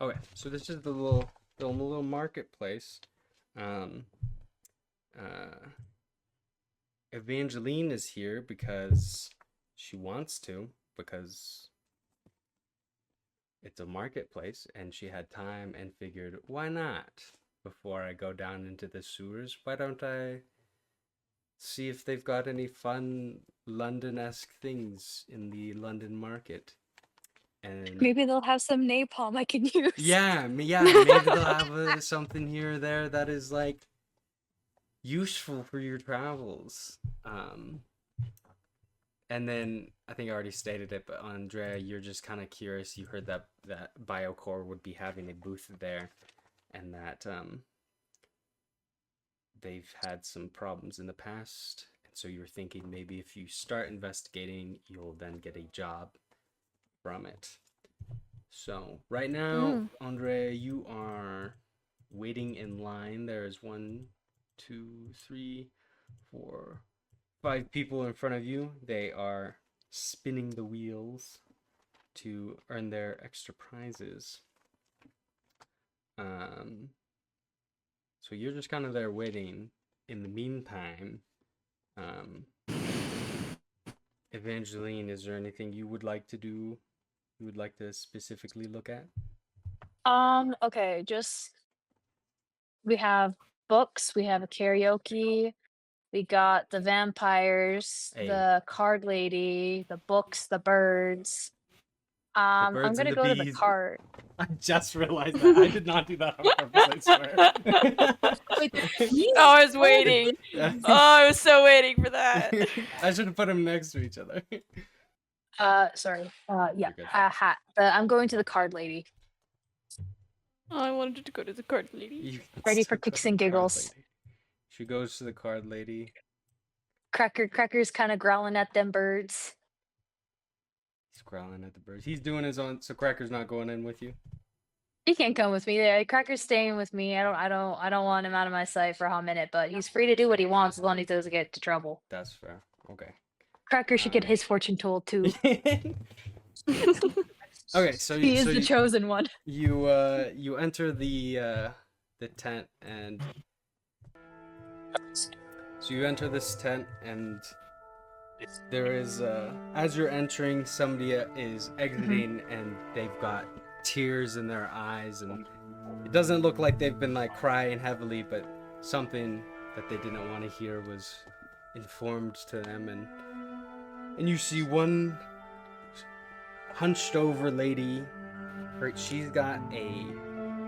Okay, so this is the little marketplace. Um, uh, Evangeline is here because she wants to, because it's a marketplace and she had time and figured, why not? Before I go down into the sewers, why don't I see if they've got any fun London-esque things in the London market? And Maybe they'll have some napalm I can use. yeah, maybe they'll have something here or there that is like useful for your travels. And then I think I already stated it, but Andrea, you're just kind of curious. You heard that Biocore would be having a booth there, and that they've had some problems in the past, and so you're thinking maybe if you start investigating, you'll then get a job from it. So right now, Mm. Andrea, you are waiting in line. There's one, two, three, four, five people in front of you. They are spinning the wheels to earn their extra prizes. Um, so you're just kind of there waiting. In the meantime, um, Evangeline, is there anything you would like to do? You would like to specifically look at? Okay, just we have books, we have a karaoke, we got the vampires, Hey, the card lady, the books, the birds. the I'm birds and gonna the go to the bees. card. I just realized that. I did not do that on purpose, I swear. Wait, the bees? Oh, I was What? waiting. Oh, I was so waiting for that. I should have put them next to each other. Sorry. Yeah. You're good. Hat. I'm going to the card lady. Oh, I wanted to go to the card lady. You can Ready for still go kicks to the and card giggles. lady. She goes to the card lady. Cracker's kind of growling at them birds. He's growling at the birds. He's doing his own. So Cracker's not going in with you. He can't come with me. There, Cracker's staying with me. I don't want him out of my sight for a hot minute. But he's free to do what he wants as long as he doesn't get into trouble. That's fair. Okay. Cracker should get Um, his fortune told too. okay, so He is so the chosen one. you enter the tent, and so you enter this tent, and there is as you're entering, somebody is exiting, and they've got tears in their eyes, and it doesn't look like they've been like crying heavily, but something that they didn't want to hear was informed to them, and you see one hunched over lady. She's got a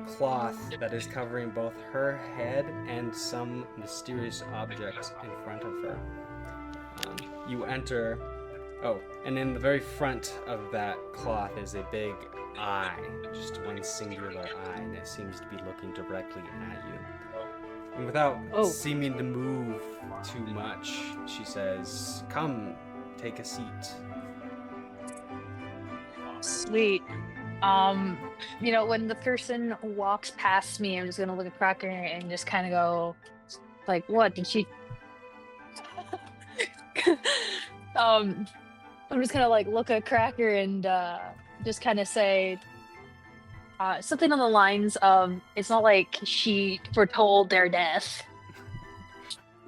cloth that is covering both her head and some mysterious object in front of her. You enter. Oh, and in the very front of that cloth is a big eye, just one singular eye, and it seems to be looking directly at you. And without seeming to move too much, she says, "Come, take a seat." Sweet. When the person walks past me, I'm just gonna look at Cracker and just kind of go, like, what did she? I'm just gonna like look at Cracker and just kind of say something on the lines of, "It's not like she foretold their death."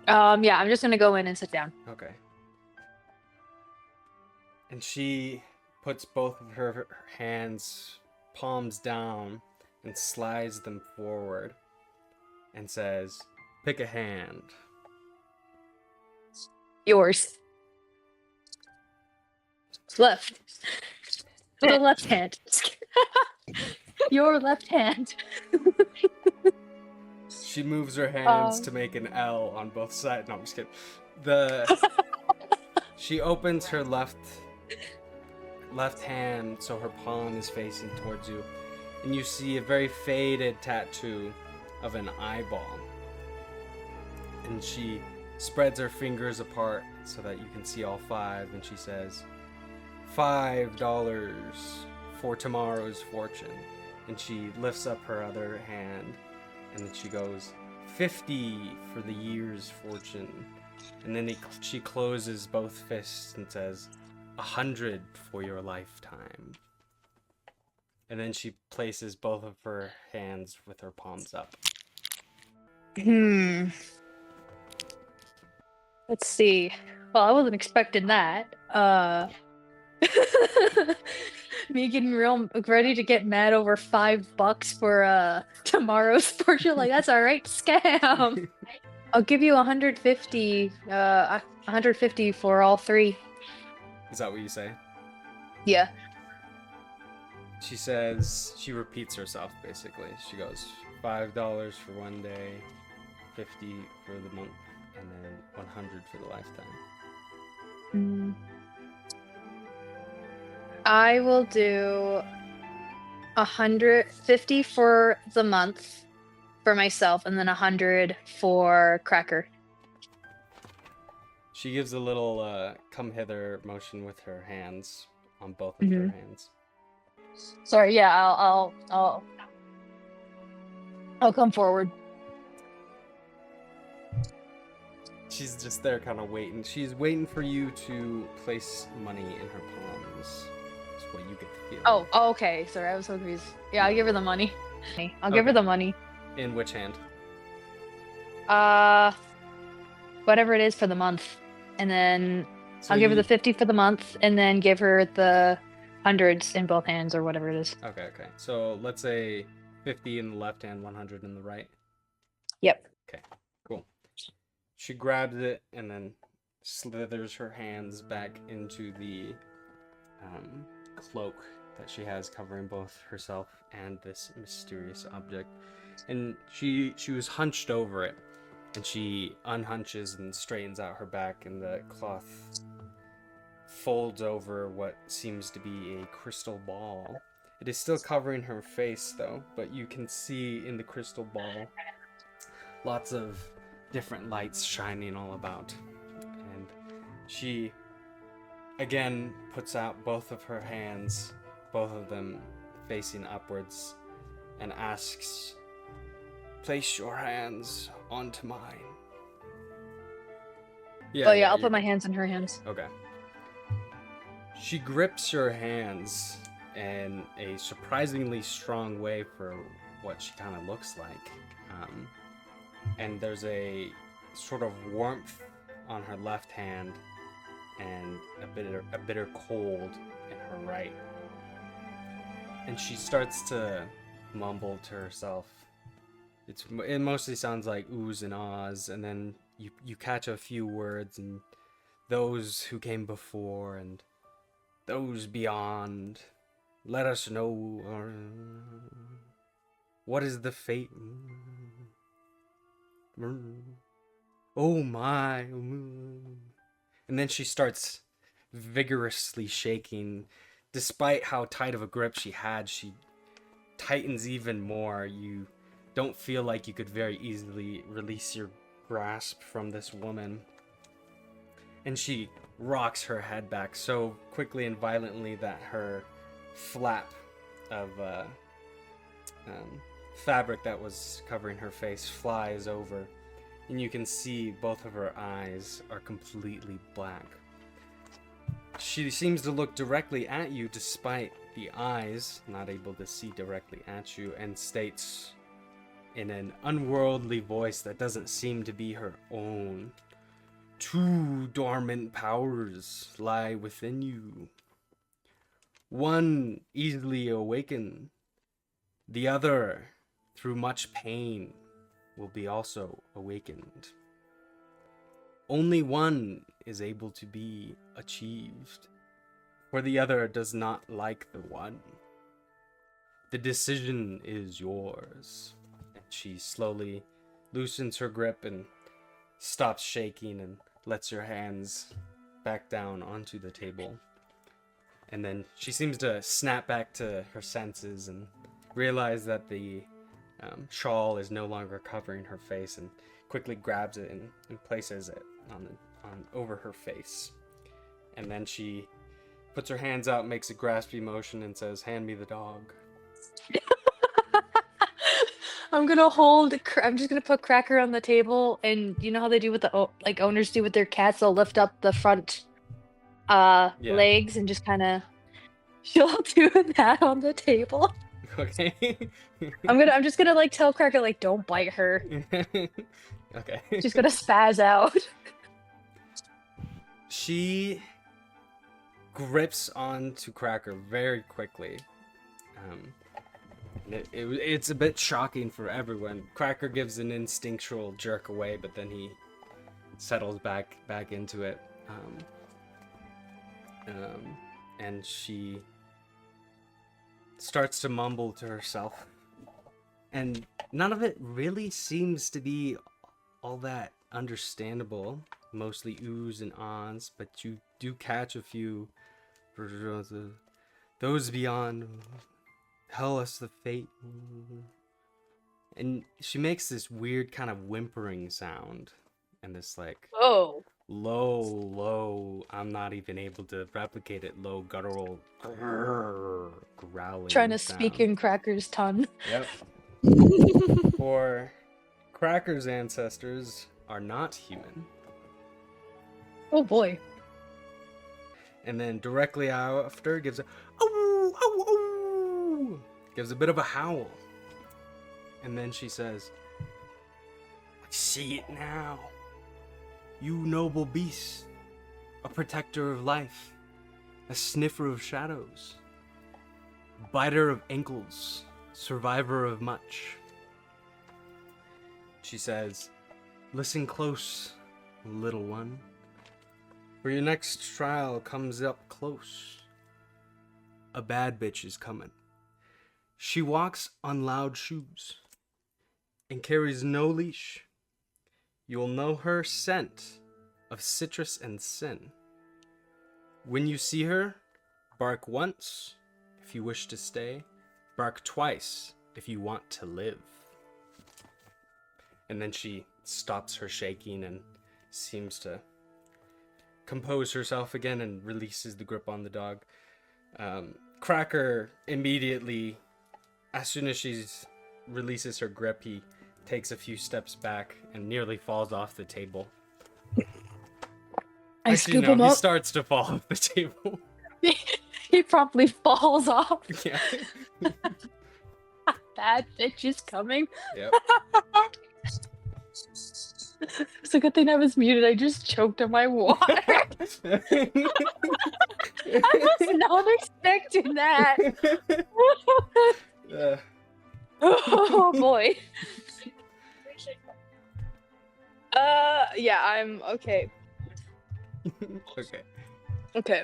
Yeah, I'm just gonna go in and sit down. Okay. And she puts both of her hands, palms down, and slides them forward and says, "Pick a hand." Yours. Left. The left hand. Your left hand. She moves her hands to make an L on both sides. No, I'm just kidding. She opens her left hand so her palm is facing towards you, and you see a very faded tattoo of an eyeball. And she spreads her fingers apart so that you can see all five, and she says, $5 for tomorrow's fortune. And she lifts up her other hand, and then she goes, 50 for the year's fortune. And then she closes both fists and says, 100 for your lifetime. And then she places both of her hands with her palms up. Let's see. Well, I wasn't expecting that. Me getting real ready to get mad over $5 for tomorrow's fortune. Like, that's all right, scam. I'll give you 150. 150 for all three. Is that what you say? Yeah. She says, she repeats herself basically. She goes, $5 for one day, 50 for the month, and then 100 for the lifetime. I will do 150 for the month for myself, and then 100 for Cracker. She gives a little come hither motion with her hands on both of her hands. Sorry, yeah, I'll come forward. She's just there kind of waiting. She's waiting for you to place money in her palms. That's what you get to feel. Oh, okay. Sorry, I was so confused. Yeah, I'll give her the money. I'll give her the money. In which hand? Whatever it is for the month. And then So I'll give her the 50 for the month, and then give her the hundreds in both hands, or whatever it is. Okay. So let's say 50 in the left hand, 100 in the right. Yep. Okay, cool. She grabs it and then slithers her hands back into the cloak that she has covering both herself and this mysterious object. And she was hunched over it, and she unhunches and straightens out her back, and the cloth folds over what seems to be a crystal ball. It is still covering her face though, but you can see in the crystal ball lots of different lights shining all about. And she again puts out both of her hands, both of them facing upwards, and asks, "Place your hands onto mine." Yeah, I'll put my hands in her hands. Okay. She grips your hands in a surprisingly strong way for what she kind of looks like. And there's a sort of warmth on her left hand and a bitter cold in her right. And she starts to mumble to herself. It mostly sounds like oohs and ahs, and then you catch a few words, and those who came before and those beyond, let us know what is the fate. Oh my. And then she starts vigorously shaking. Despite how tight of a grip she had, she tightens even more. You don't feel like you could very easily release your grasp from this woman. And she rocks her head back so quickly and violently that her flap of fabric that was covering her face flies over, and you can see both of her eyes are completely black. She seems to look directly at you despite the eyes not able to see directly at you, and states in an unworldly voice that doesn't seem to be her own, "Two dormant powers lie within you. One easily awakened, the other, through much pain, will be also awakened. Only one is able to be achieved, for the other does not like the one. The decision is yours." And she slowly loosens her grip and stops shaking and lets her hands back down onto the table. And then she seems to snap back to her senses and realize that the shawl is no longer covering her face, and quickly grabs it and places it on over her face. And then she puts her hands out, makes a graspy motion, and says, "Hand me the dog." I'm just gonna put Cracker on the table, and you know how they do with the owners do with their cats? They'll lift up the front legs and just kind of. She'll do that on the table. Okay. I'm just gonna like tell Cracker like don't bite her. Okay. She's gonna spaz out. She grips onto Cracker very quickly. It's a bit shocking for everyone. Cracker gives an instinctual jerk away, but then he settles back into it. And she starts to mumble to herself. And none of it really seems to be all that understandable. Mostly oohs and ahs, but you do catch a few. Those beyond, tell us the fate. And she makes this weird kind of whimpering sound. And this like Oh. low, I'm not even able to replicate it, low guttural growling Trying to sound. speak in Cracker's tongue. Yep. For Cracker's ancestors are not human. Oh boy. And then directly after gives a oh, oh, oh, gives a bit of a howl. And then she says, I see it now. You noble beast, a protector of life, a sniffer of shadows, biter of ankles, survivor of much. She says, listen close, little one, for your next trial comes up close. A bad bitch is coming. She walks on loud shoes and carries no leash. You will know her scent of citrus and sin. When you see her, bark once if you wish to stay, bark twice if you want to live. And then she stops her shaking and seems to compose herself again and releases the grip on the dog. Cracker immediately, as soon as she releases her grip, he takes a few steps back and nearly falls off the table. I scoop him he up. starts to fall off the table. He promptly falls off. Yeah. Bad bitch is coming. Yep. It's a good thing I was muted. I just choked on my water. I was not expecting that. Oh boy. Yeah, I'm okay. Okay. Okay.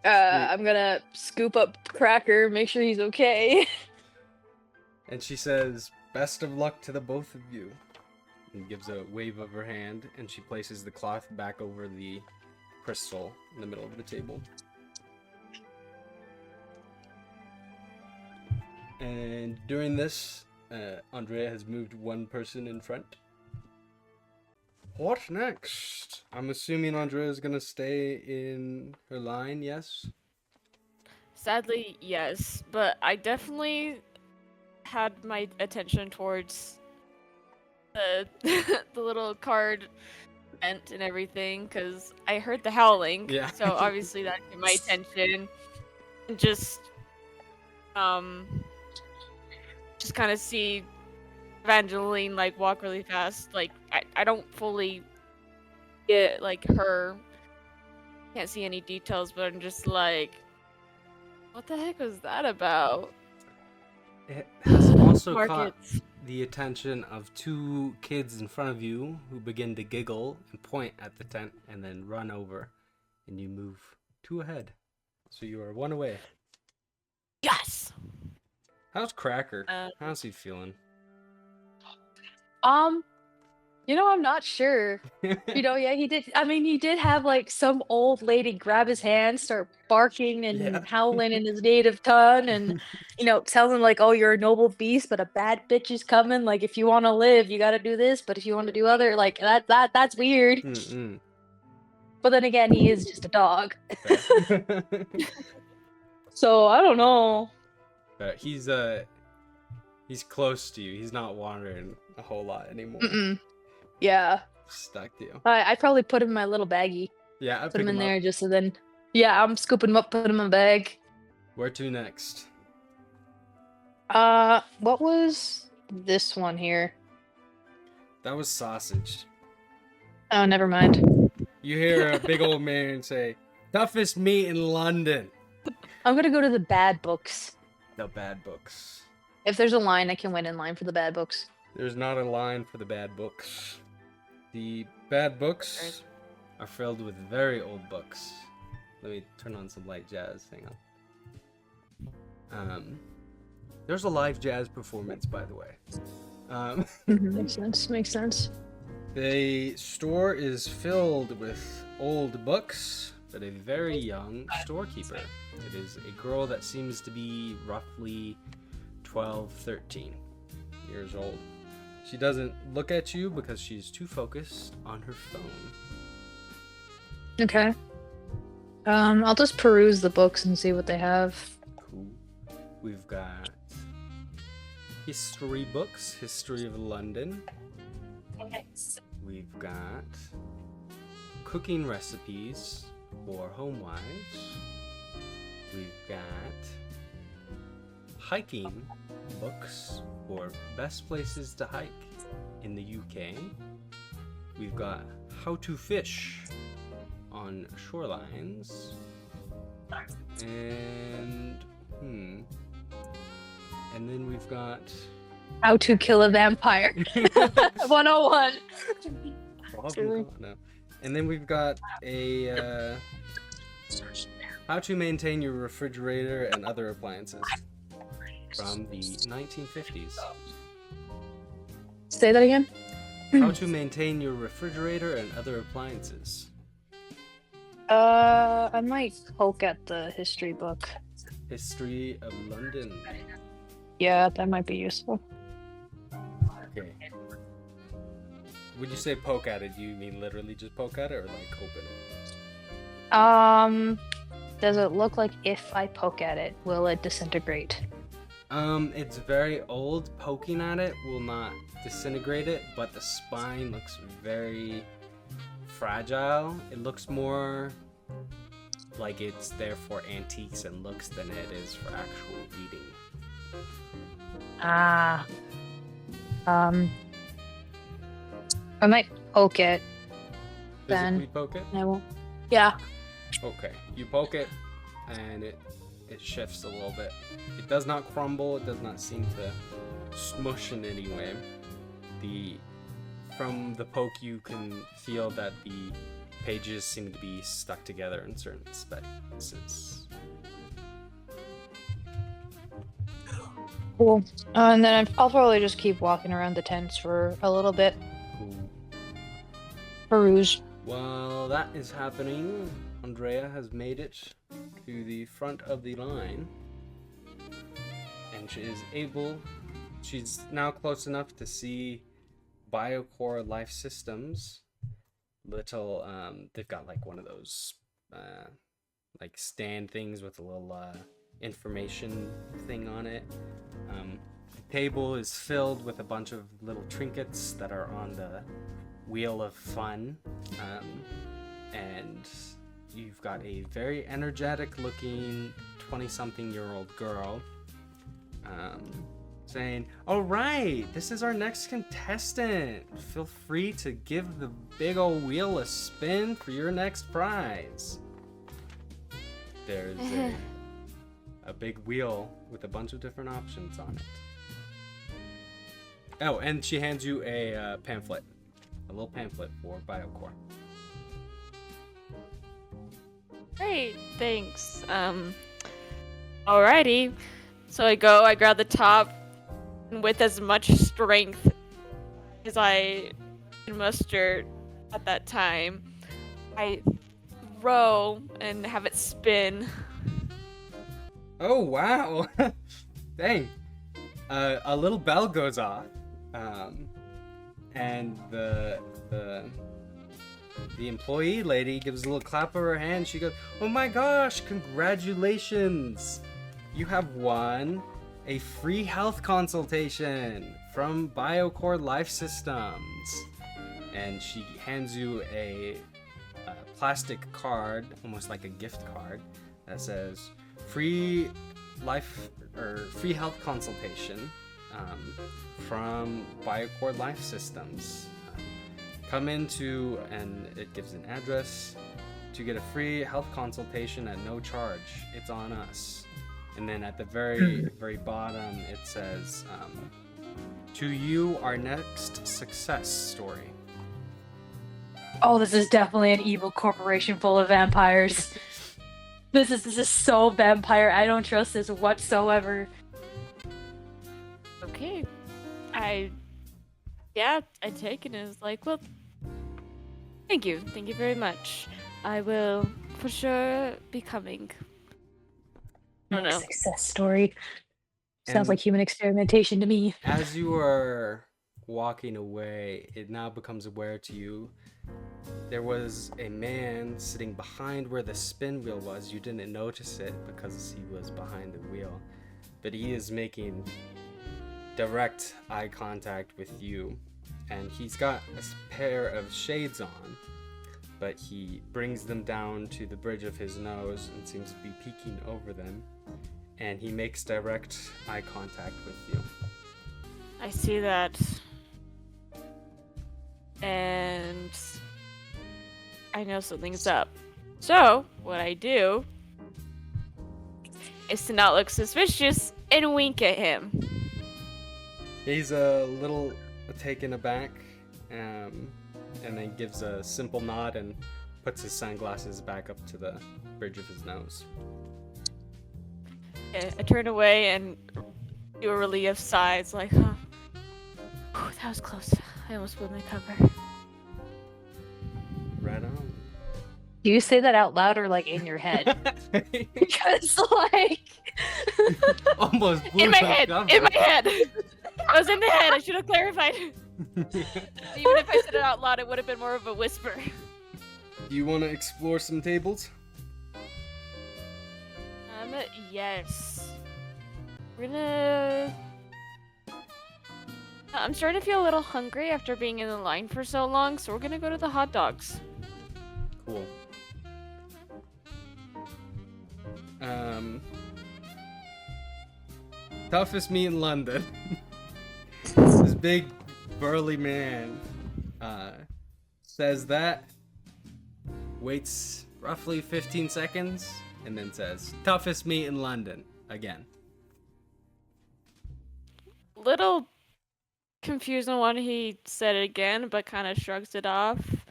I'm gonna scoop up Cracker, make sure he's okay. And she says, best of luck to the both of you. And gives a wave of her hand, and she places the cloth back over the crystal in the middle of the table. And during this, Andrea has moved one person in front. What next? I'm assuming Andrea is gonna stay in her line, yes? Sadly, yes, but I definitely had my attention towards the the little card vent and everything because I heard the howling. Yeah. So obviously that got my attention. And just kind of see Evangeline like walk really fast. Like I don't fully get like her. Can't see any details, but I'm just like, what the heck was that about? It has also caught Markets. the attention of two kids in front of you who begin to giggle and point at the tent and then run over, and you move two ahead. So you are one away. Yes. How's Cracker? How's he feeling? I'm not sure. Yeah, he did. I mean, he did have like some old lady grab his hand, start barking and Yeah. howling in his native tongue, and tell him like, "Oh, you're a noble beast, but a bad bitch is coming. Like, if you want to live, you got to do this. But if you want to do other, like that's weird." Mm-mm. But then again, he is just a dog, Okay. so I don't know. But he's close to you. He's not wandering a whole lot anymore. Mm-mm. Yeah, Stuck to you. I'd probably put him in my little baggie. Yeah, I Put him in there just so then. Yeah, I'm scooping him up, put him in a bag. Where to next? What was this one here? That was sausage. Oh, never mind. You hear a big old man say, toughest meat in London. I'm gonna go to the bad books. The bad books. If there's a line, I can wait in line for the bad books. There's not a line for the bad books. The bad books are filled with very old books. Let me turn on some light jazz. Hang on. There's a live jazz performance, by the way. Makes sense. Makes sense. The store is filled with old books, but a very young storekeeper. It is a girl that seems to be roughly 12, 13 years old. She doesn't look at you because she's too focused on her phone. Okay. I'll just peruse the books and see what they have. Cool. We've got history books, history of London. We've got cooking recipes for home wives. We've got hiking books for best places to hike in the UK. We've got how to fish on shorelines. And then we've got How to Kill a Vampire. 101. probably no. And then we've got a how to maintain your refrigerator and other appliances from the 1950s. Say that again? How to maintain your refrigerator and other appliances. I might poke at the history book. History of London. Yeah, that might be useful. Okay. Would you say poke at it? Do you mean literally just poke at it or like open it? Does it look like if I poke at it, will it disintegrate? It's very old. Poking at it will not disintegrate it, but the spine looks very fragile. It looks more like it's there for antiques and looks than it is for actual eating. I might poke it. Physically Then poke it? I won't. Yeah. Okay. You poke it and it shifts a little bit. It does not crumble, it does not seem to smush in any way. From the poke you can feel that the pages seem to be stuck together in certain spaces. Cool. And then I'll probably just keep walking around the tents for a little bit. Cool. Peruse. While that is happening, Andrea has made it to the front of the line. And she's now close enough to see Biocore Life Systems. They've got like one of those, like stand things with a little, information thing on it. The table is filled with a bunch of little trinkets that are on the wheel of fun, and you've got a very energetic looking 20-something-year-old girl saying, all right, this is our next contestant. Feel free to give the big old wheel a spin for your next prize. There's a big wheel with a bunch of different options on it. Oh, and she hands you a pamphlet. A little pamphlet for Biocore. Great, thanks. Alrighty. So I grab the top, and with as much strength as I can muster at that time, I throw and have it spin. Oh, wow. Dang. A little bell goes off. And the employee lady gives a little clap of her hand. She goes, oh my gosh, congratulations. You have won a free health consultation from Biocore Life Systems. And she hands you a plastic card, almost like a gift card, that says free life or free health consultation from Biocore Life Systems. Come into, and it gives an address to get a free health consultation at no charge. It's on us. And then at the very bottom, it says, to you, our next success story. Oh, this is definitely an evil corporation full of vampires. This is so vampire. I don't trust this whatsoever. Okay. I take it as like, well, thank you very much. I will for sure be coming. I don't know. Success story. Sounds And like human experimentation to me. as you are walking away, it now becomes aware to you there was a man sitting behind where the spin wheel was. You didn't notice it because he was behind the wheel, but he is making direct eye contact with you, and he's got a pair of shades on, but he brings them down to the bridge of his nose and seems to be peeking over them, and he makes direct eye contact with you. I see that. And I know something's up. So, what I do is to not look suspicious and wink at him. He's a little taken aback, and then gives a simple nod and puts his sunglasses back up to the bridge of his nose. Okay, I turn away and do a relief sigh. It's like, huh. Whew, that was close. I almost blew my cover. Right on. Do you say that out loud or like in your head? Because like Almost blew In my the head! cover. In my head! I was in the head, I should have clarified. Even if I said it out loud, it would have been more of a whisper. Do you want to explore some tables? Yes. We're gonna... I'm starting to feel a little hungry after being in the line for so long, so we're gonna go to the hot dogs. Cool. Toughest meat in London. This big burly man says that, waits roughly 15 seconds, and then says, toughest meat in London, again. Little confused on why he said it again, but kind of shrugs it off.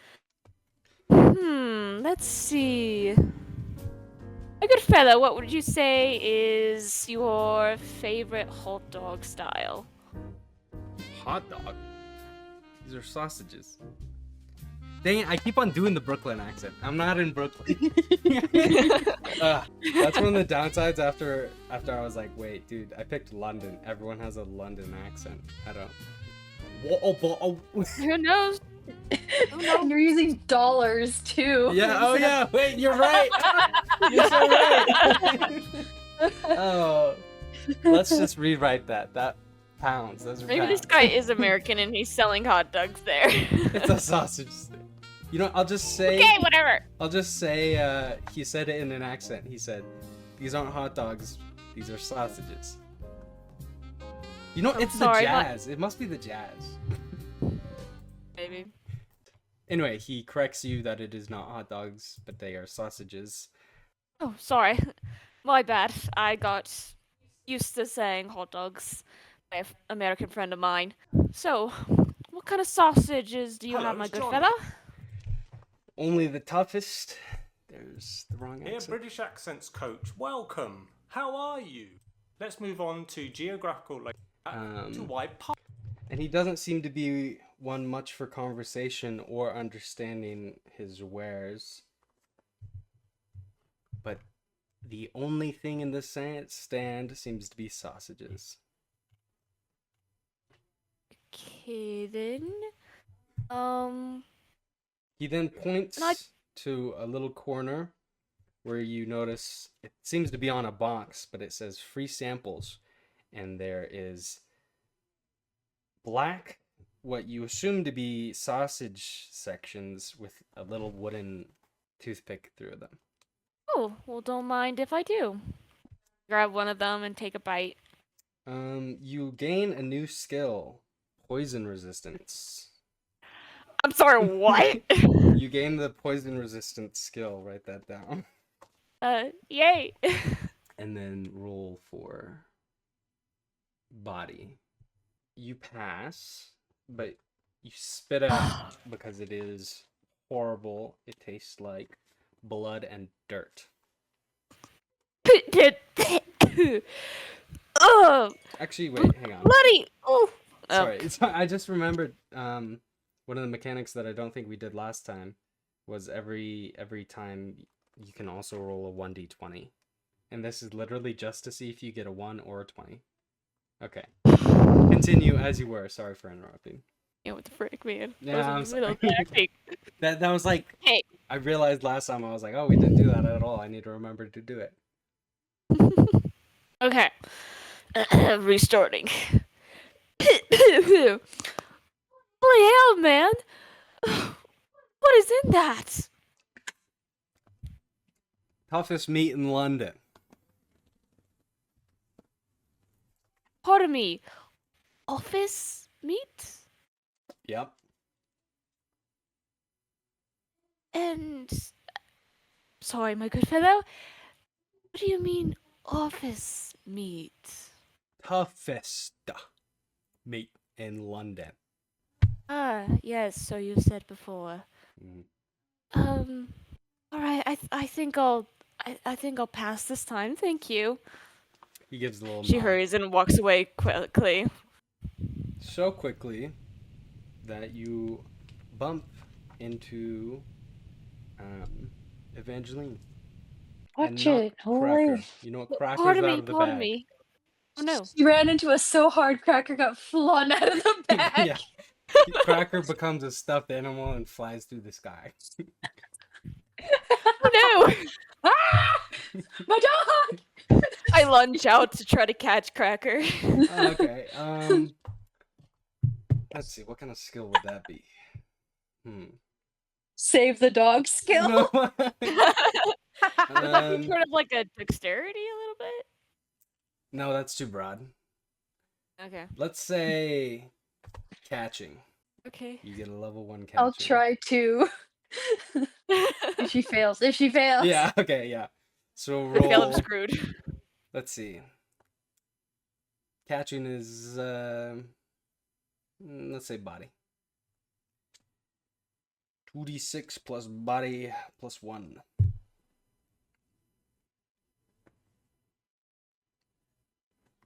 Let's see. A good fella, what would you say is your favorite hot dog style? Hot dog? These are sausages. Dang it, I keep on doing the Brooklyn accent. I'm not in Brooklyn. That's one of the downsides after I was like, wait, dude, I picked London. Everyone has a London accent. I don't... Who knows? and you're using dollars too. Yeah, oh yeah, wait, you're right. You're so right. Oh, let's just rewrite that. That pounds. Those are Maybe pounds. this guy is American and he's selling hot dogs there. It's a sausage stick. You know, I'll just say. Okay, whatever. I'll just say. He said it in an accent. He said, "These aren't hot dogs. These are sausages." You know, it's sorry, the jazz. It must be the jazz. Maybe. Anyway, he corrects you that it is not hot dogs, but they are sausages. Oh, sorry. My bad. I got used to saying hot dogs by an American friend of mine. So, what kind of sausages do you Hello, have, my it's good Johnny. fella? Only the toughest. There's the wrong Here, accent. British Accents Coach. Welcome. How are you? Let's move on to geographical to why And he doesn't seem to be one much for conversation or understanding his wares. But the only thing in the stand seems to be sausages. Okay, then. He then points Not- to a little corner where you notice it seems to be on a box, but it says free samples. And there is black, what you assume to be sausage sections with a little wooden toothpick through them. Oh, well, don't mind if I do. grab one of them and take a bite. You gain a new skill, poison resistance. I'm sorry, what? You gain the poison resistance skill. Write that down. Yay. And then roll for body. You pass, but you spit out because it is horrible. It tastes like blood and dirt. Oh, Actually, wait, hang on. bloody. Oh. Sorry, I just remembered one of the mechanics that I don't think we did last time was every time you can also roll a 1d20. And this is literally just to see if you get a 1 or a 20. Okay. Continue as you were. Sorry for interrupting. Yeah, what the frick, man? Yeah, I I'm was in the middle sorry. of acting. That was like, Hey. I realized last time I was like, oh, we didn't do that at all. I need to remember to do it. Okay. Restarting. Holy hell, man! What is in that? Toughest meat in London. Pardon me. Office meat? Yep. And sorry, my good fellow. What do you mean, office meat? Toughest meat in London. Ah, yes. So you said before. Mm. All right. I think I'll pass this time. Thank you. He gives a little She nod. hurries and walks away quickly. So quickly that you bump into Evangeline. And Watch not it. Cracker. Holy. You know what? Cracker's Pardon out me. of the Pardon bag. me. Oh no. She ran into us so hard, Cracker got flung out of the bag. Yeah. Cracker becomes a stuffed animal and flies through the sky. Oh no! Ah! My dog! I lunge out to try to catch Cracker. Okay. Let's see. What kind of skill would that be? Save the dog skill. No. Would that be Um, sort of like a dexterity a little bit? no, that's too broad. Okay. Let's say catching. Okay. You get a level 1 catching. I'll try to. If she fails. If she fails. Yeah. Okay. Yeah. So If I fail, I'm roll. screwed. Let's see. Catching is let's say body. 2d6 plus body plus 1.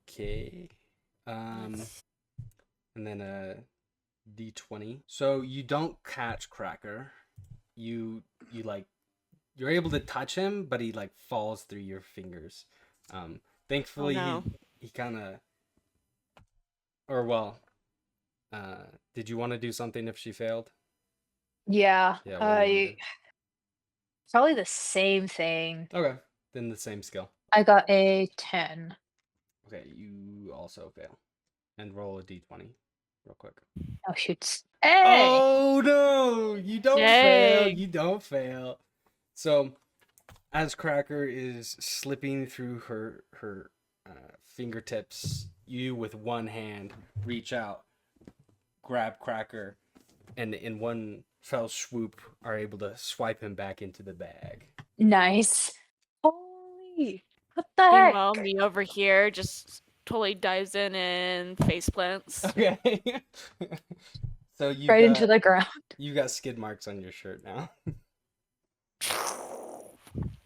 Okay. And then a d20. So you don't catch Cracker. You like you're able to touch him, but he like falls through your fingers. Thankfully no. he kind of or well, did you want to do something if she failed? Yeah. Yeah, what do you wanna do? Probably the same thing. Okay, then the same skill. I got a 10. Okay, you also fail. And roll a d20 real quick. Oh, shoots. Hey! Oh no! You don't fail. Dang. You don't fail. So, as Cracker is slipping through her fingertips, you with one hand reach out, grab Cracker, and in one fell swoop are able to swipe him back into the bag. Nice. Holy. What the heck? Meanwhile, me over here just totally dives in and face plants. Okay. So you Right got, into the ground. You got skid marks on your shirt now.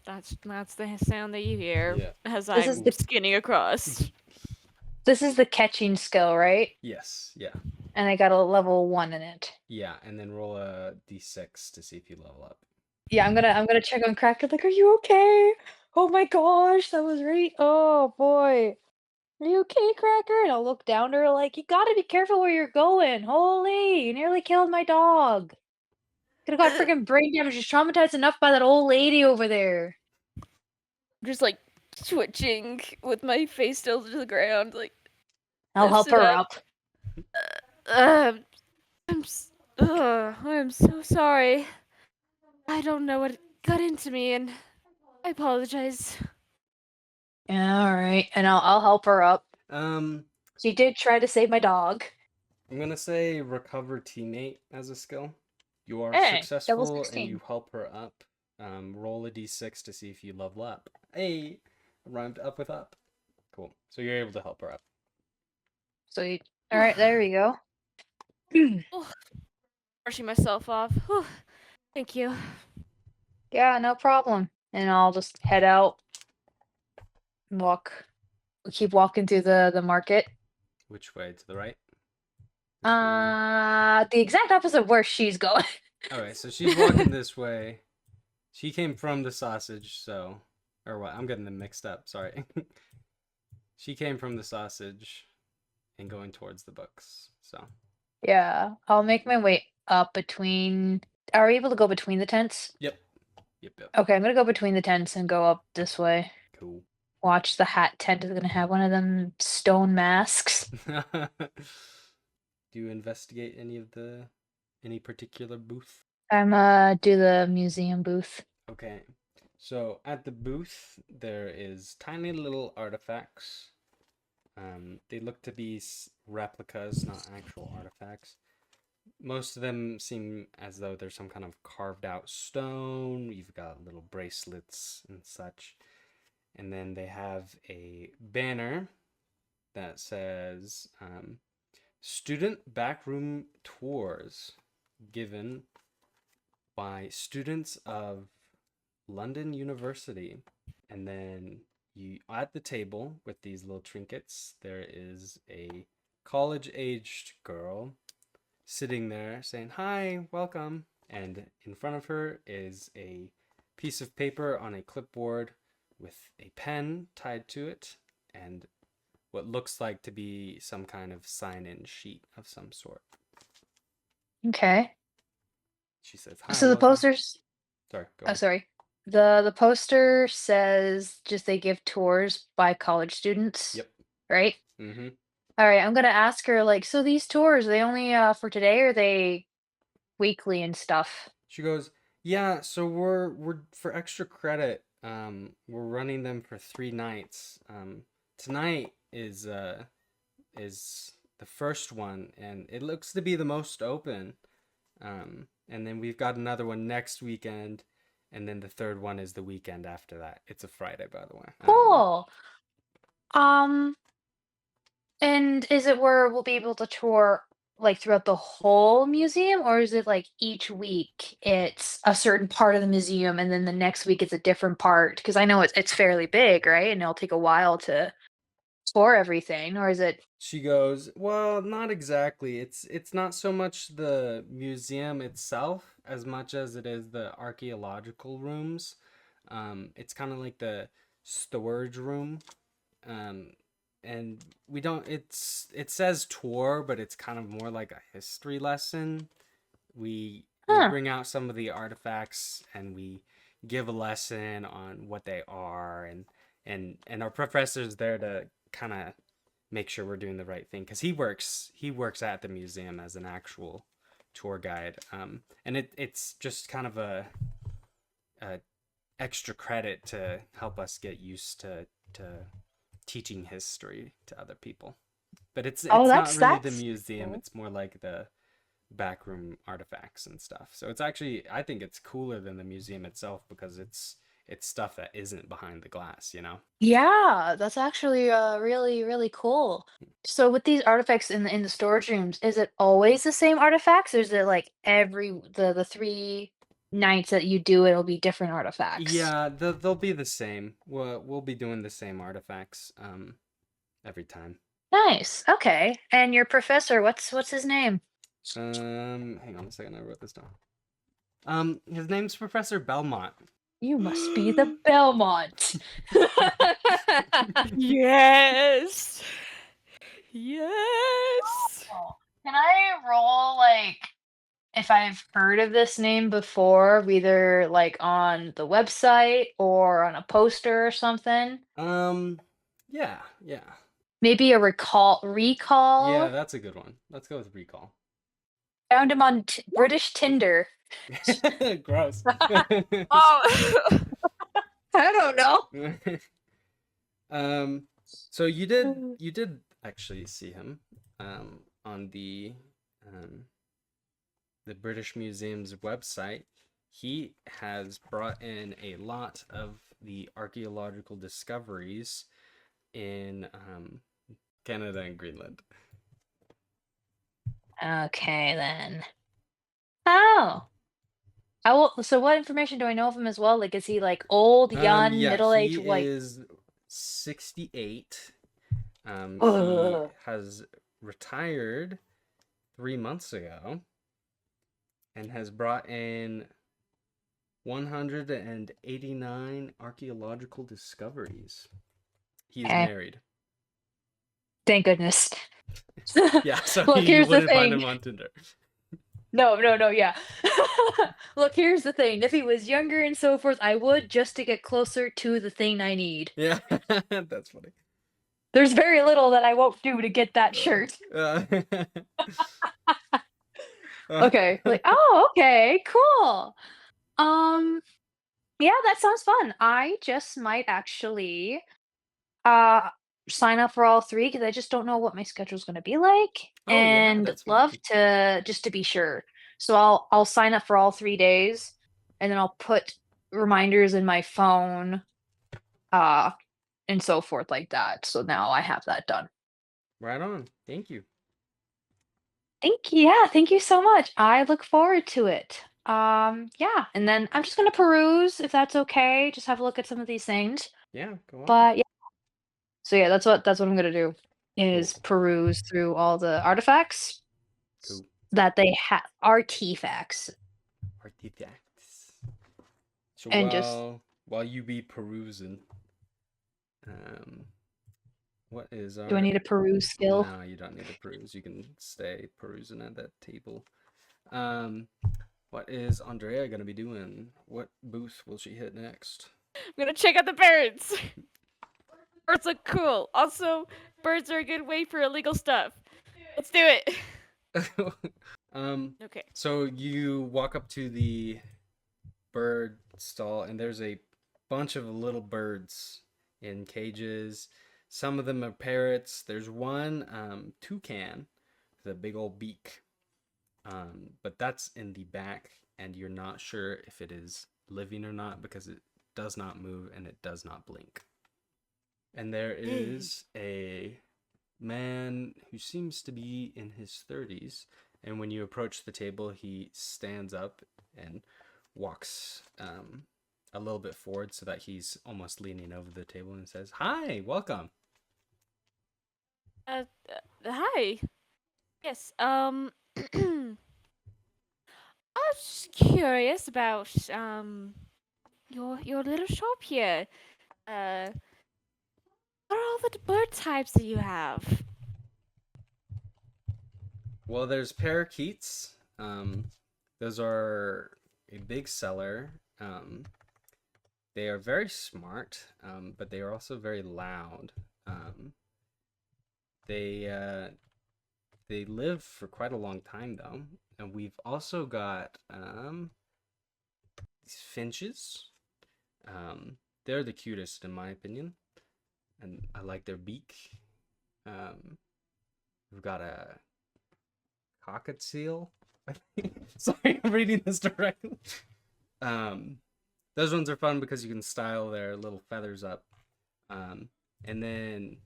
That's the sound that you hear Yeah. as This I'm is the- skinning across. This is the catching skill, right? Yes. Yeah. And I got a level 1 in it. Yeah, and then roll a d6 to see if you level up. Yeah, I'm gonna check on Cracker. Like, are you okay? Oh my gosh, that was right. Oh boy, are you okay, Cracker? And I'll look down to her like, you gotta be careful where you're going. Holy, you nearly killed my dog. Could have got freaking brain damage. She's traumatized enough by that old lady over there. I'm just like twitching with my face still to the ground, like. I'll help Listen her up. up. I'm so sorry. I don't know what got into me, and I apologize. Yeah, all right. And I'll help her up. Um, She did try to save my dog. I'm gonna say recover teammate as a skill. You are Hey, level successful and you 16. help her up. Roll a d6 to see if you level up. Hey, rhymed up with up. Cool. So you're able to help her up. Sweet. All right, there we go. Brushing myself off. Whew. Thank you. Yeah, no problem. And I'll just head out, walk, keep walking through the market. Which way? To the right? The exact opposite of where she's going. Okay, so she's walking this way. She came from the sausage, so. Or what? I'm getting them mixed up, sorry. She came from the sausage and going towards the books, so. Yeah, I'll make my way up between. Are we able to go between the tents? Yep. Yep. Okay, I'm gonna go between the tents and go up this way. Cool. Watch the hat tent is gonna have one of them stone masks. Do you investigate any particular booth? I'm do the museum booth. Okay. So at the booth there is tiny little artifacts. They look to be replicas, not actual artifacts. Most of them seem as though there's some kind of carved out stone. You've got little bracelets and such. And then they have a banner that says student backroom tours given by students of London University. And then you at the table with these little trinkets, there is a college-aged girl sitting there saying, "Hi, welcome." And in front of her is a piece of paper on a clipboard with a pen tied to it and what looks like to be some kind of sign-in sheet of some sort. Okay. She says, "Hi, So the welcome." posters. Sorry, go Oh, on. sorry. The poster says just they give tours by college students, Yep. right? Mm-hmm. All right, I'm gonna ask her like, so these tours, are they only for today or are they weekly and stuff? She goes, "Yeah, so we're for extra credit. We're running them for 3 nights. Tonight is the first one, and it looks to be the most open. And then we've got another one next weekend, and then the third one is the weekend after that. It's a Friday, by the way. Cool. Um, and is it where we'll be able to tour like throughout the whole museum, or is it like each week it's a certain part of the museum and then the next week it's a different part? Because I know it's fairly big, right? And it'll take a while to tour everything, or is it? She goes, "Well, not exactly. It's not so much the museum itself as much as it is the archaeological rooms. It's kind of like the storage room. Um, and we don't. It says tour, but it's kind of more like a history lesson. We Huh. bring out some of the artifacts and we give a lesson on what they are, and our professor's there to kind of make sure we're doing the right thing because he works at the museum as an actual tour guide. And it's just kind of a extra credit to help us get used to teaching history to other people. But it's Oh, it's not really the that's museum. cool. It's more like the backroom artifacts and stuff. So it's actually, I think it's cooler than the museum itself because it's stuff that isn't behind the glass. Yeah, that's actually really really cool. So with these artifacts in the storage rooms, is it always the same artifacts, or is it like the 3 nights that you do it'll be different artifacts? Yeah, they'll be the same. We'll be doing the same artifacts every time. Nice. Okay. And your professor, what's his name? Hang on a second, I wrote this down. His name's Professor Belmont. You must be the Belmont. Yes. Yes. Oh, can I roll like if I've heard of this name before, either like on the website or on a poster or something? Yeah, yeah. Maybe a recall Yeah, recall? that's a good one. Let's go with recall. Found him on British Tinder. Gross. Oh. I don't know. So you did actually see him on the British Museum's website. He has brought in a lot of the archaeological discoveries in Canada and Greenland. Okay, then. Oh. I will. So, what information do I know of him as well? Like, is he like old, young, Yeah, middle he age? Like, is 68. He ugh. has retired 3 months ago and has brought in 189 archaeological discoveries. He is Eh, married. thank goodness. Yeah, so Look, you here's the wouldn't find thing. him on Tinder. No, no, no, yeah. Look, here's the thing. If he was younger and so forth, I would just to get closer to the thing I need. Yeah, that's funny. There's very little that I won't do to get that shirt. Uh, Okay, like, oh, okay, cool. Um, yeah, that sounds fun. I just might actually uh sign up for all three because I just don't know what my schedule's gonna be like, oh yeah, and that's love fine. to just to be sure. So I'll sign up for all 3 days, and then I'll put reminders in my phone, uh, and so forth like that. So now I have that done. Right on. Thank you. Thank you. Yeah, thank you so much. I look forward to it. Yeah, and then I'm just gonna peruse if that's okay. Just have a look at some of these things. Yeah, go on. But yeah, so yeah, that's what I'm gonna do is Cool. peruse through all the artifacts Cool. that they have artifacts Artifacts. So and just while you be perusing, um, what is do I our? need a peruse skill? No, you don't need to peruse. You can stay perusing at that table. What is Andrea gonna be doing? What booth will she hit next? I'm gonna check out the birds. Birds look cool. Also, birds are a good way for illegal stuff. Let's do it. Okay. So you walk up to the bird stall, and there's a bunch of little birds in cages. Some of them are parrots. There's one toucan with a big old beak. But that's in the back, and you're not sure if it is living or not because it does not move and it does not blink. And there is a man who seems to be in his 30s, and when you approach the table, he stands up and walks a little bit forward so that he's almost leaning over the table and says, "Hi, welcome." Hi. Yes. I was just curious about your little shop here. What are all the bird types that you have? Well, there's parakeets. Those are a big seller. They are very smart, but they are also very loud. They live for quite a long time though, and we've also got these finches. They're the cutest in my opinion, and I like their beak. We've got a cockatiel. Sorry, I'm reading this directly. Those ones are fun because you can style their little feathers up. And then,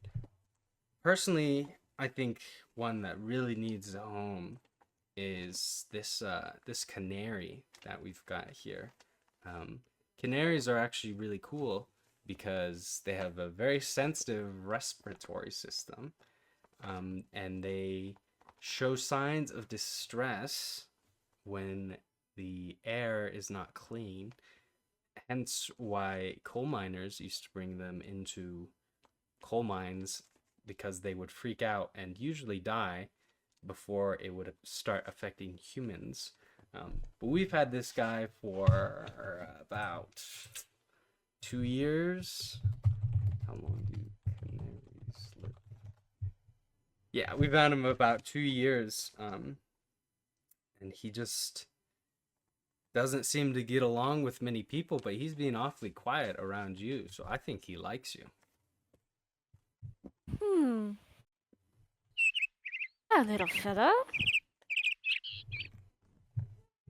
personally, I think one that really needs a home is this canary that we've got here. Canaries are actually really cool because they have a very sensitive respiratory system, and they show signs of distress when the air is not clean. Hence why coal miners used to bring them into coal mines because they would freak out and usually die before it would start affecting humans. But we've had this guy for about 2 years. How long do canaries live? Yeah, we've had him about 2 years. And he just doesn't seem to get along with many people, but he's being awfully quiet around you, so I think he likes you. Hmm. A little fella.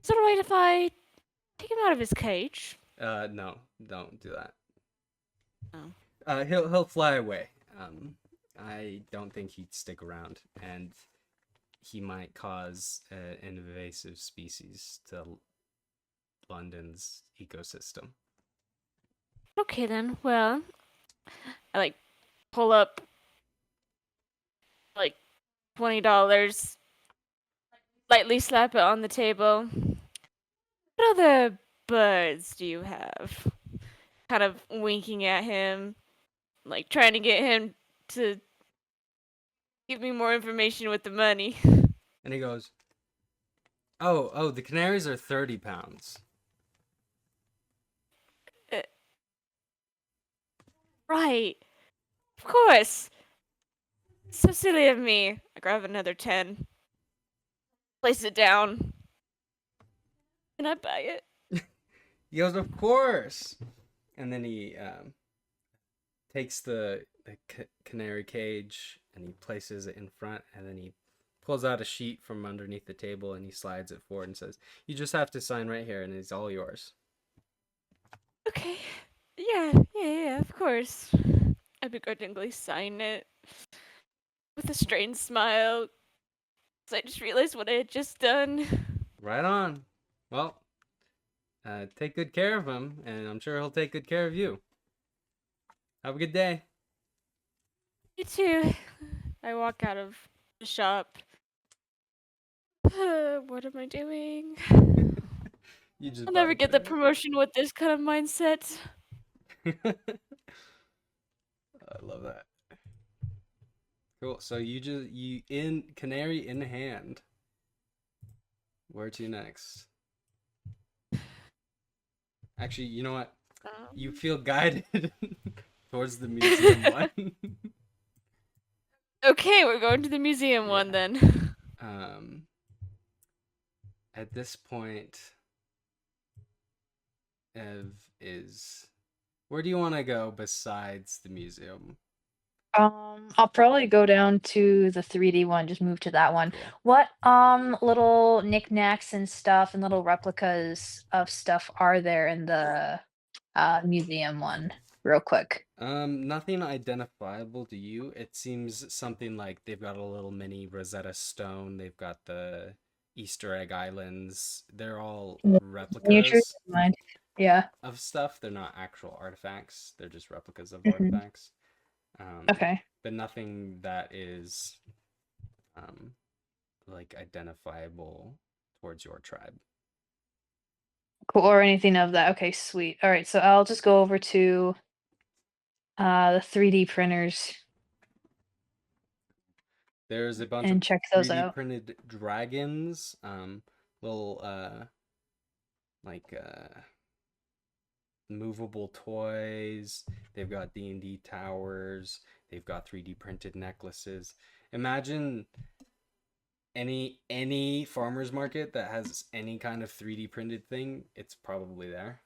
Is it alright if I take him out of his cage? No, don't do that. Oh. He'll fly away. I don't think he'd stick around, and he might cause an invasive species to London's ecosystem. Okay then. Well, I like pull up like $20, lightly slap it on the table. What other birds do you have? Kind of winking at him, like trying to get him to give me more information with the money. And he goes, "Oh, the canaries are 30 pounds." Right. Of course. So silly of me. I grab another 10, place it down, and I buy it. He goes, "Of course." And then he takes the canary cage and he places it in front, and then he pulls out a sheet from underneath the table and he slides it forward and says, "You just have to sign right here and it's all yours." Okay. Yeah, of course. I begrudgingly sign it with a strained smile. So I just realized what I had just done. Right on. Well, take good care of him, and I'm sure he'll take good care of you. Have a good day. You too. I walk out of the shop. What am I doing? You just I'll bought never a get the canary. promotion with this kind of mindset. I love that. Cool. So you in canary in hand. Where to next? Actually, you know what? You feel guided towards the museum one. Okay, we're going to the museum one Yeah. then. At this point, Ev is. Where do you want to go besides the museum? I'll probably go down to the 3D one, just move to that one. Cool. What little knickknacks and stuff and little replicas of stuff are there in the museum one, real quick? Nothing identifiable to you. It seems something like they've got a little mini Rosetta Stone. They've got the Easter Egg Islands. They're all Miniatures, replicas never mind. Yeah. of stuff. They're not actual artifacts. They're just replicas of Hmm. artifacts. Okay. But nothing that is um like identifiable towards your tribe. Cool. Or anything of that. Okay, sweet. All right, so I'll just go over to the 3D printers There's a bunch of and check those 3D out. printed dragons, little like movable toys. They've got D&D towers. They've got 3D printed necklaces. Imagine any farmers market that has any kind of 3D printed thing, it's probably there.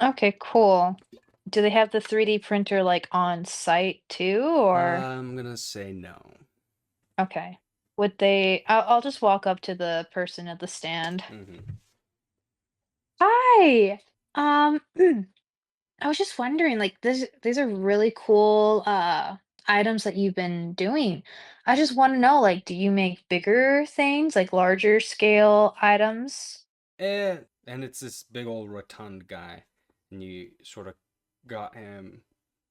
Okay, cool. Do they have the 3D printer like on site too, or I'm gonna say no. okay? Would they? I'll just walk up to the person at the stand. Mm-hmm. Hi. Um, I was just wondering, like, this these are really cool items that you've been doing. I just want to know, like, do you make bigger things, like larger scale items? And it's this big old rotund guy, and you sort of got him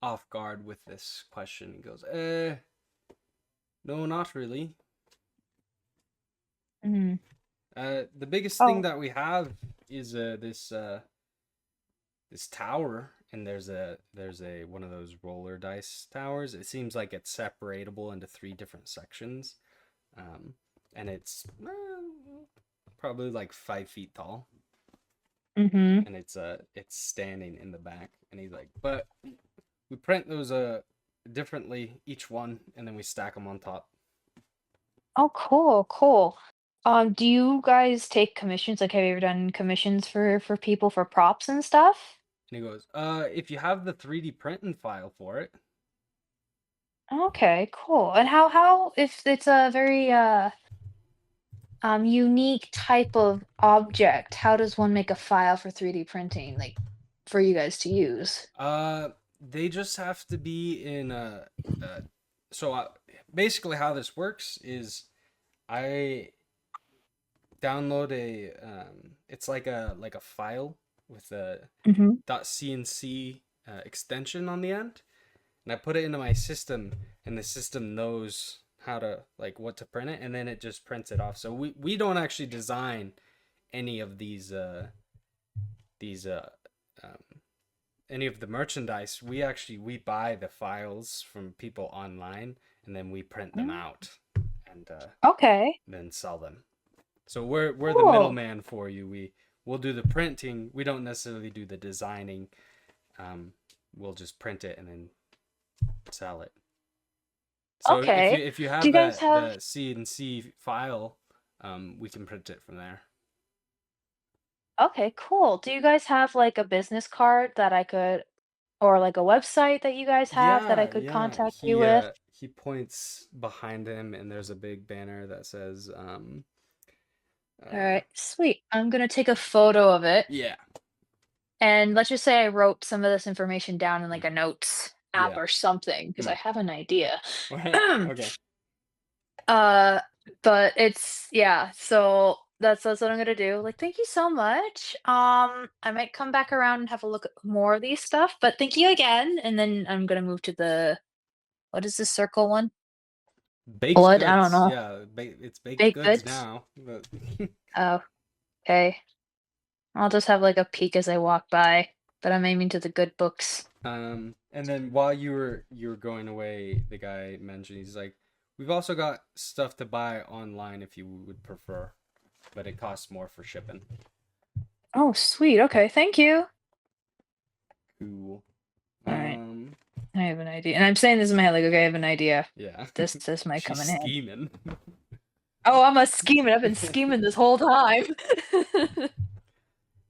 off guard with this question. He goes, no, not really. Mm. The biggest thing Oh, that we have is this tower, and there's a one of those roller dice towers. It seems like it's separatable into three different sections, um, and it's probably like 5 feet tall, mm-hmm. and it's standing in the back. And he's like, but we print those differently each one, and then we stack them on top. Oh, cool, cool. Do you guys take commissions? Like, have you ever done commissions for people for props and stuff? And he goes, if you have the 3D printing file for it. Okay, cool. And how if it's a very unique type of object, how does one make a file for 3D printing, like for you guys to use? They just have to be in so basically how this works is I download a it's like a file with a Mm-hmm. .cnc extension on the end, and I put it into my system, and the system knows how to like what to print it, and then it just prints it off. So we don't actually design any of these um, any of the merchandise. We buy the files from people online, and then we print them out and Okay, then sell them. So we're the cool. middleman for you. We'll do the printing. We don't necessarily do the designing. We'll just print it and then sell it. So Okay. if you Do have you guys that have the CNC file, we can print it from there. Okay, cool. Do you guys have like a business card that I could or like a website that you guys have that I Yeah, could yeah. contact you with? He points behind him, and there's a big banner that says All uh right, sweet. I'm gonna take a photo of it. yeah. And let's just say I wrote some of this information down in like a notes app Yeah. or something because I Hmm. have an idea. Okay. uh, but it's yeah, so that's what I'm gonna do. Like, thank you so much. I might come back around and have a look at more of these stuff, but thank you again. And then I'm gonna move to the what is the circle one? Baked Blood? I don't goods. know. Yeah, it's baked Baked goods goods? now. But Oh, okay. I'll just have like a peek as I walk by, but I'm aiming to the good books. and then while you were going away, the guy mentioned he's like, we've also got stuff to buy online if you would prefer, but it costs more for shipping. Oh, sweet. Okay, thank you. Cool. All right. I have an idea. And I'm saying this in my head, like, okay, I have an idea. Yeah. This might come She's in handy. scheming. Oh, I'm a scheming. I've been scheming this whole time.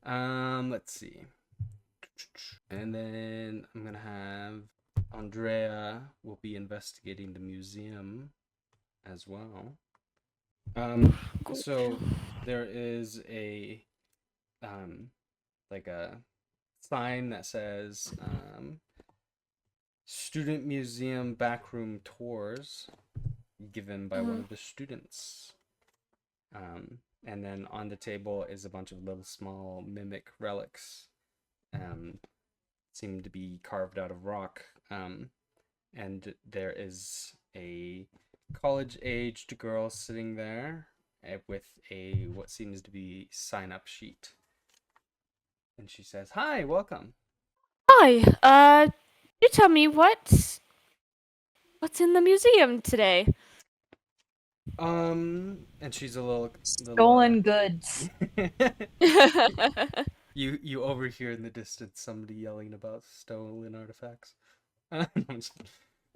Let's see. And then I'm gonna have Andrea will be investigating the museum as well. So there is a like a sign that says student museum backroom tours given by one of the students. And then on the table is a bunch of little small mimic relics, seem to be carved out of rock. And there is a college-aged girl sitting there with a what seems to be sign-up sheet. And she says, "Hi, welcome." Hi. You tell me what's in the museum today? And she's a little Stolen goods. you overhear in the distance somebody yelling about stolen artifacts.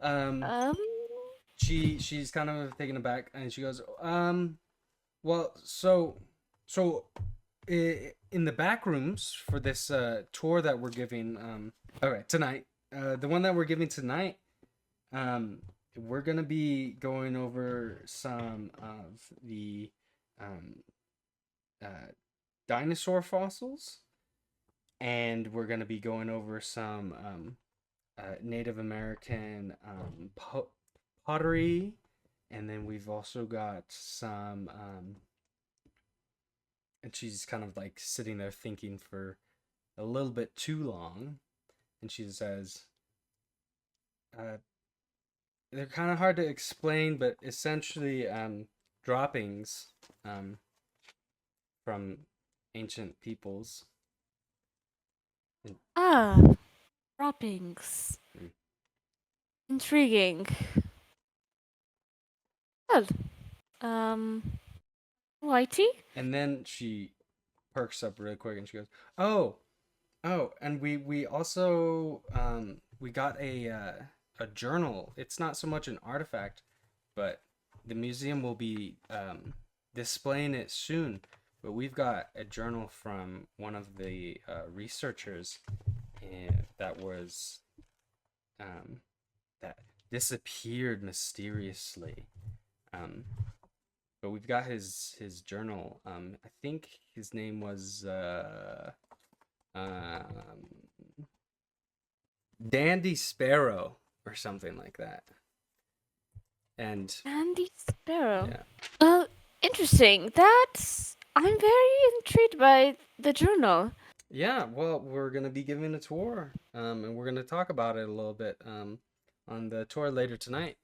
um, um. she's kind of taken aback, and she goes, well, in the back rooms for this tour that we're giving, okay, tonight, the one that we're giving tonight, we're gonna be going over some of the uh, dinosaur fossils, and we're gonna be going over some Native American pottery, and then we've also got some and she's kind of like sitting there thinking for a little bit too long, and she says, they're kind of hard to explain, but essentially droppings from ancient peoples. Ah, droppings. Mm. Intriguing. Well, Whitey? And then she perks up really quick, and she goes, "Oh, and we also we got a journal. It's not so much an artifact, but the museum will be displaying it soon. But we've got a journal from one of the researchers that was that disappeared mysteriously. But we've got his journal. I think his name was Dandy Sparrow or something like that. And Andy Sparrow. yeah, Interesting. I'm very intrigued by the journal. yeah. Well, we're gonna be giving a tour, and we're gonna talk about it a little bit, on the tour later tonight.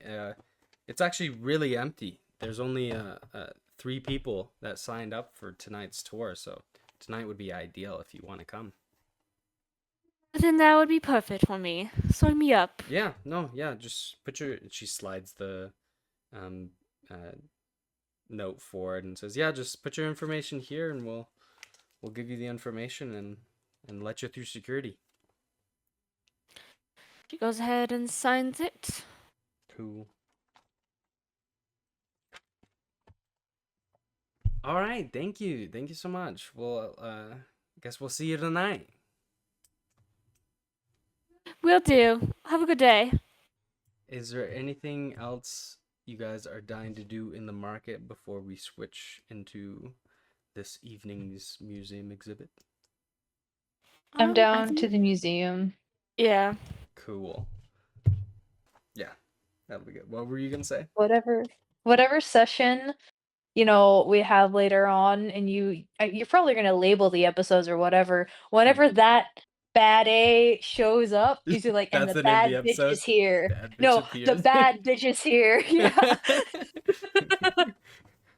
It's actually really empty. There's only 3 people that signed up for tonight's tour, so tonight would be ideal if you want to come. Then that would be perfect for me. Sign me up. Yeah, no, yeah, just put your. She slides the um note forward and says, "Yeah, just put your information here, and we'll give you the information and let you through security." She goes ahead and signs it. Cool. All right, thank you so much. Well, guess we'll see you tonight. Will do. Have a good day. Is there anything else you guys are dying to do in the market before we switch into this evening's museum exhibit? I'm I down think- to the museum. Yeah. Cool. Yeah, that'll be good. What were you gonna say? Whatever session, we have later on, and you're probably gonna label the episodes or whatever. Whenever that bad A shows up, you see like, and That's the the name of bad the bitch episode? is here. Bad bitch No, appears. the bad bitch is here. Yeah.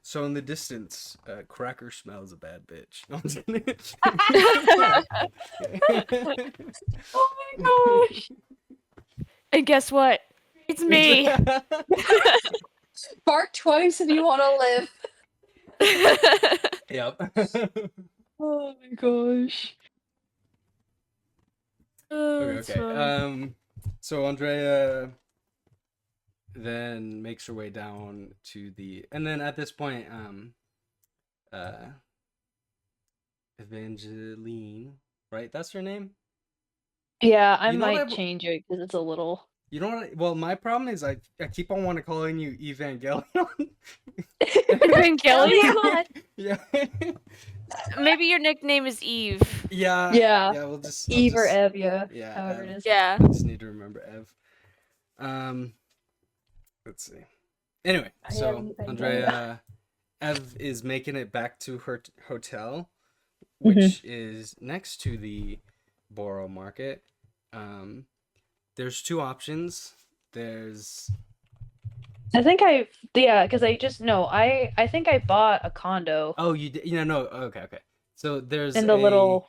So in the distance, Cracker smells a bad bitch. Oh my gosh. And guess what? It's me. Bark twice if you want to live. Yep. Oh my gosh. Okay. So Andrea then makes her way down to and then at this point, uh, Evangeline, right? That's her name. Yeah, I You know what might change it because it's a little. You know what? Well, my problem is I keep on wanting to calling you Evangelion. Evangelion? Yeah. Maybe your nickname is Eve. Yeah. Yeah. Yeah. We'll just Eve or Ev, yeah. Yeah. However Ev. it is. Yeah. I just need to remember Ev. Let's see. Anyway, I so haven't even Andrea, Ev is making it back to her hotel, Mm-hmm. which is next to the Borough Market. There's 2 options. There's because I think I bought a condo Oh, you did? No. Okay. So there's in the little.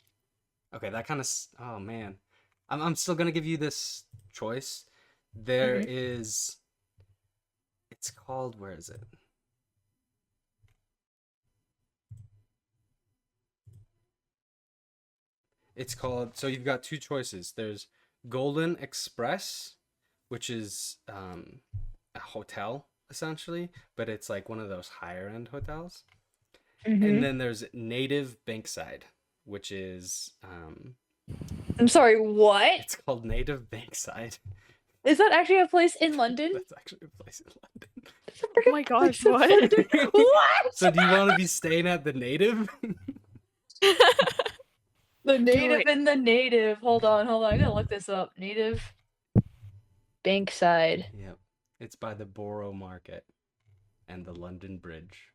Okay, that kind of. Oh man, I'm still gonna give you this choice. There Mhm. is. It's called. Where is it? It's called. So you've got 2 choices. There's Golden Express, which is a hotel essentially, but it's like one of those higher end hotels. And Mhm. then there's Native Bankside, which is I'm sorry, what? it's called Native Bankside. Is that actually a place in London? That's actually a place in London. Oh my gosh, Place in what? London? What? So do you want to be staying at the Native? The native it. and the native. Hold on. I gotta look this up. Native Bankside. Yep. It's by the Borough Market and the London Bridge.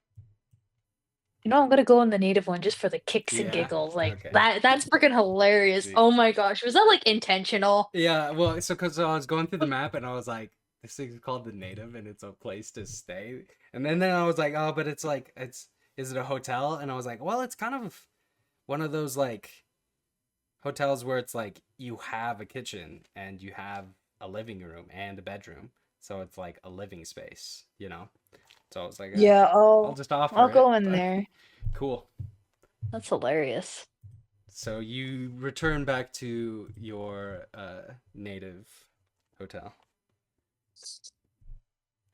I'm gonna go on the native one just for the kicks and Yeah, giggles. Like okay. that's freaking hilarious. Sweet. Oh my gosh. Was that like intentional? Yeah, well, so because I was going through the map and I was like, this thing's called the Native and it's a place to stay. And then I was like, oh, but it's like, is it a hotel? And I was like, well, it's kind of one of those like hotels where it's like you have a kitchen and you have a living room and a bedroom. So it's like a living space, So I was like, Yeah, I'll just offer I'll go it, in but- there. Cool. That's hilarious. So you return back to your native hotel.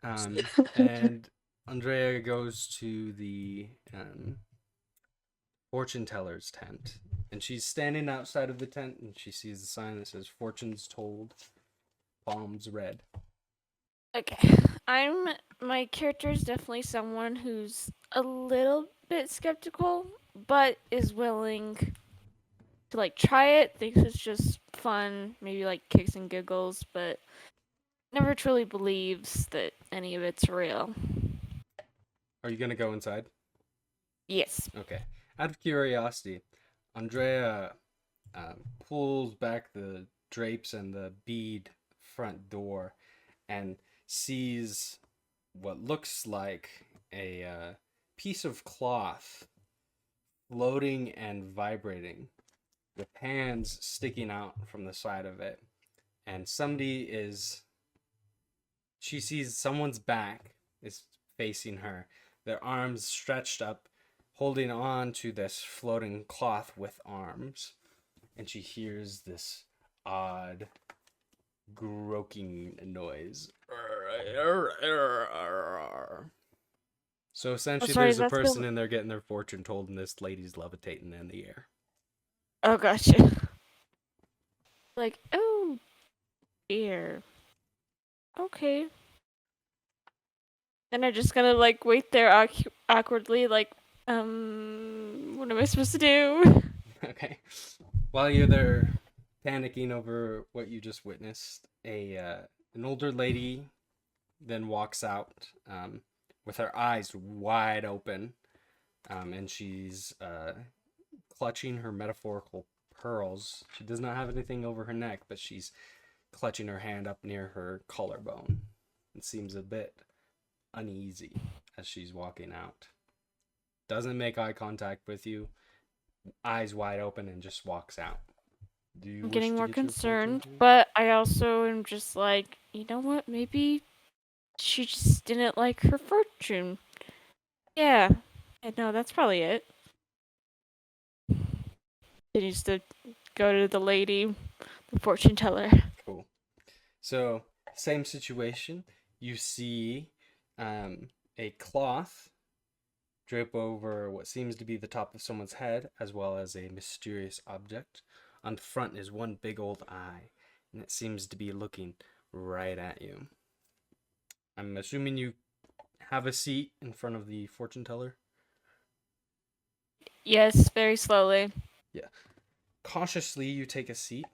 And Andrea goes to the fortune teller's tent. And she's standing outside of the tent and she sees the sign that says fortunes told, palms red. Okay. My character is definitely someone who's a little bit skeptical, but is willing to like try it, thinks it's just fun, maybe like kicks and giggles, but never truly believes that any of it's real. Are you gonna go inside? Yes. Okay. Out of curiosity, Andrea pulls back the drapes and the bead front door and sees what looks like a piece of cloth floating and vibrating with hands sticking out from the side of it. And she sees someone's back is facing her, their arms stretched up, holding on to this floating cloth with arms. And she hears this odd croaking noise. So essentially, sorry, there's a that's the- person in there getting their fortune told, and this lady's levitating in the air. Oh, gotcha. Like, oh, dear. Okay. And I'm just gonna like wait there awkwardly, like, what am I supposed to do? Okay. While you're there panicking over what you just witnessed, an older lady then walks out with her eyes wide open, and she's clutching her metaphorical pearls. She does not have anything over her neck, but she's clutching her hand up near her collarbone. It seems a bit uneasy as she's walking out. Doesn't make eye contact with you, eyes wide open, and just walks out. Do you I'm wish getting to more get your fortune concerned, told? but I also am just like, you know what? Maybe she just didn't like her fortune. Yeah. No, that's probably it. Continues to go to the lady, the fortune teller. Cool. So, same situation. You see a cloth drape over what seems to be the top of someone's head, as well as a mysterious object. On the front is one big old eye, and it seems to be looking right at you. I'm assuming you have a seat in front of the fortune teller. Yes, very slowly. Yeah. Cautiously, you take a seat,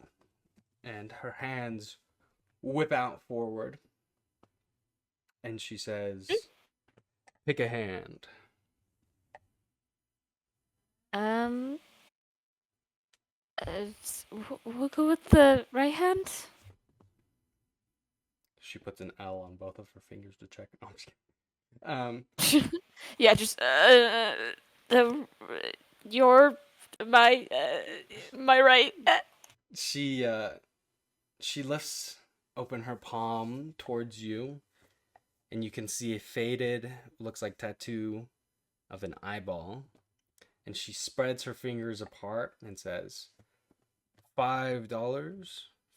and her hands whip out forward, and she says, "Pick a hand." Um, we'll go with the right hand. She puts an L on both of her fingers to check. No, I'm just kidding. Yeah, just the your my right. She she lifts open her palm towards you, and you can see a faded, looks like tattoo of an eyeball. And she spreads her fingers apart and says, $5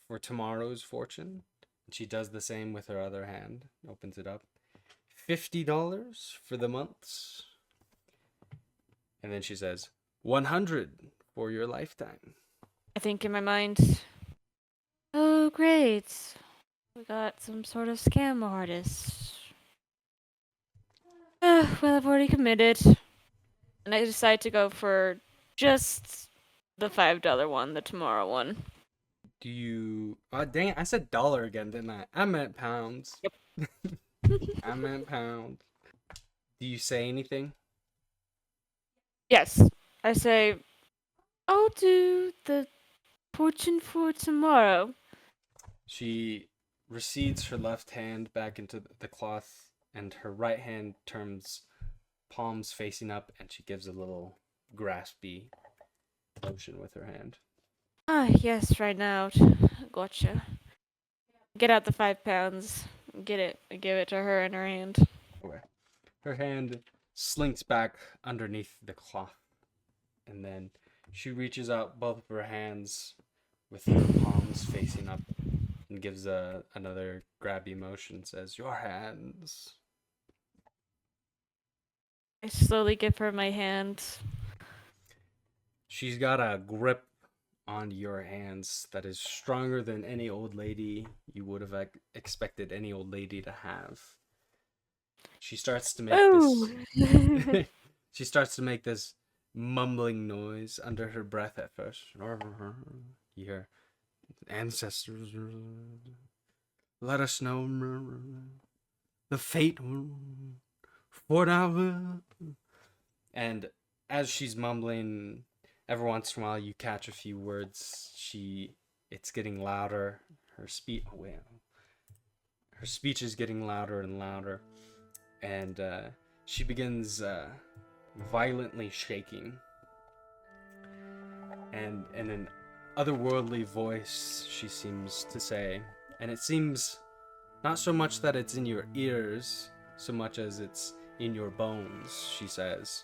for tomorrow's fortune. And she does the same with her other hand, opens it up. $50 for the months. And then she says, 100 for your lifetime. I think in my mind, oh great, we got some sort of scam artist. Well, I've already committed, and I decide to go for just the $5 one, the tomorrow one. Do you... Oh, dang it, I said dollar again, didn't I? I meant pounds. Yep. I meant pounds. Do you say anything? Yes, I say, I'll do the fortune for tomorrow. She recedes her left hand back into the cloth, and her right hand turns palms facing up, and she gives a little graspy motion with her hand. Ah, yes, right now. Gotcha. Get out the £5. Get it. Give it to her in her hand. Okay. Her hand slinks back underneath the cloth, and then she reaches out both of her hands with her palms facing up and gives another grabby motion, says, "Your hands." I slowly give her my hand. She's got a grip on your hands that is stronger than any old lady you would have expected any old lady to have. She starts to make Oh. this. She starts to make this mumbling noise under her breath at first. You hear ancestors. Let us know the fate for now. And as she's mumbling, every once in a while you catch a few words. It's getting louder. Her speech is getting louder and louder, and she begins violently shaking. And in an otherworldly voice, she seems to say, and it seems not so much that it's in your ears, so much as it's in your bones, she says.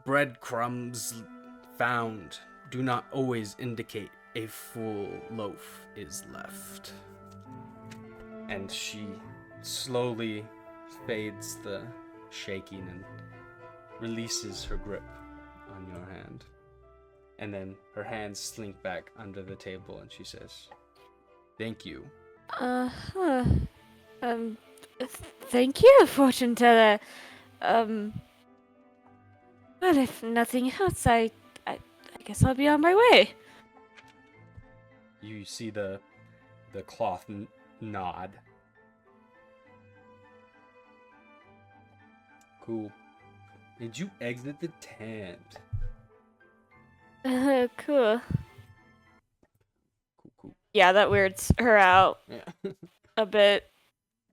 Breadcrumbs found do not always indicate a full loaf is left. And she slowly fades the shaking and releases her grip on your hand. And then her hands slink back under the table and she says, "Thank you." Huh. Thank you, fortune teller. Well, if nothing else, I guess I'll be on my way. You see the cloth nod. Cool. Did you exit the tent? Cool. Cool. Yeah, that weirds her out Yeah. a bit.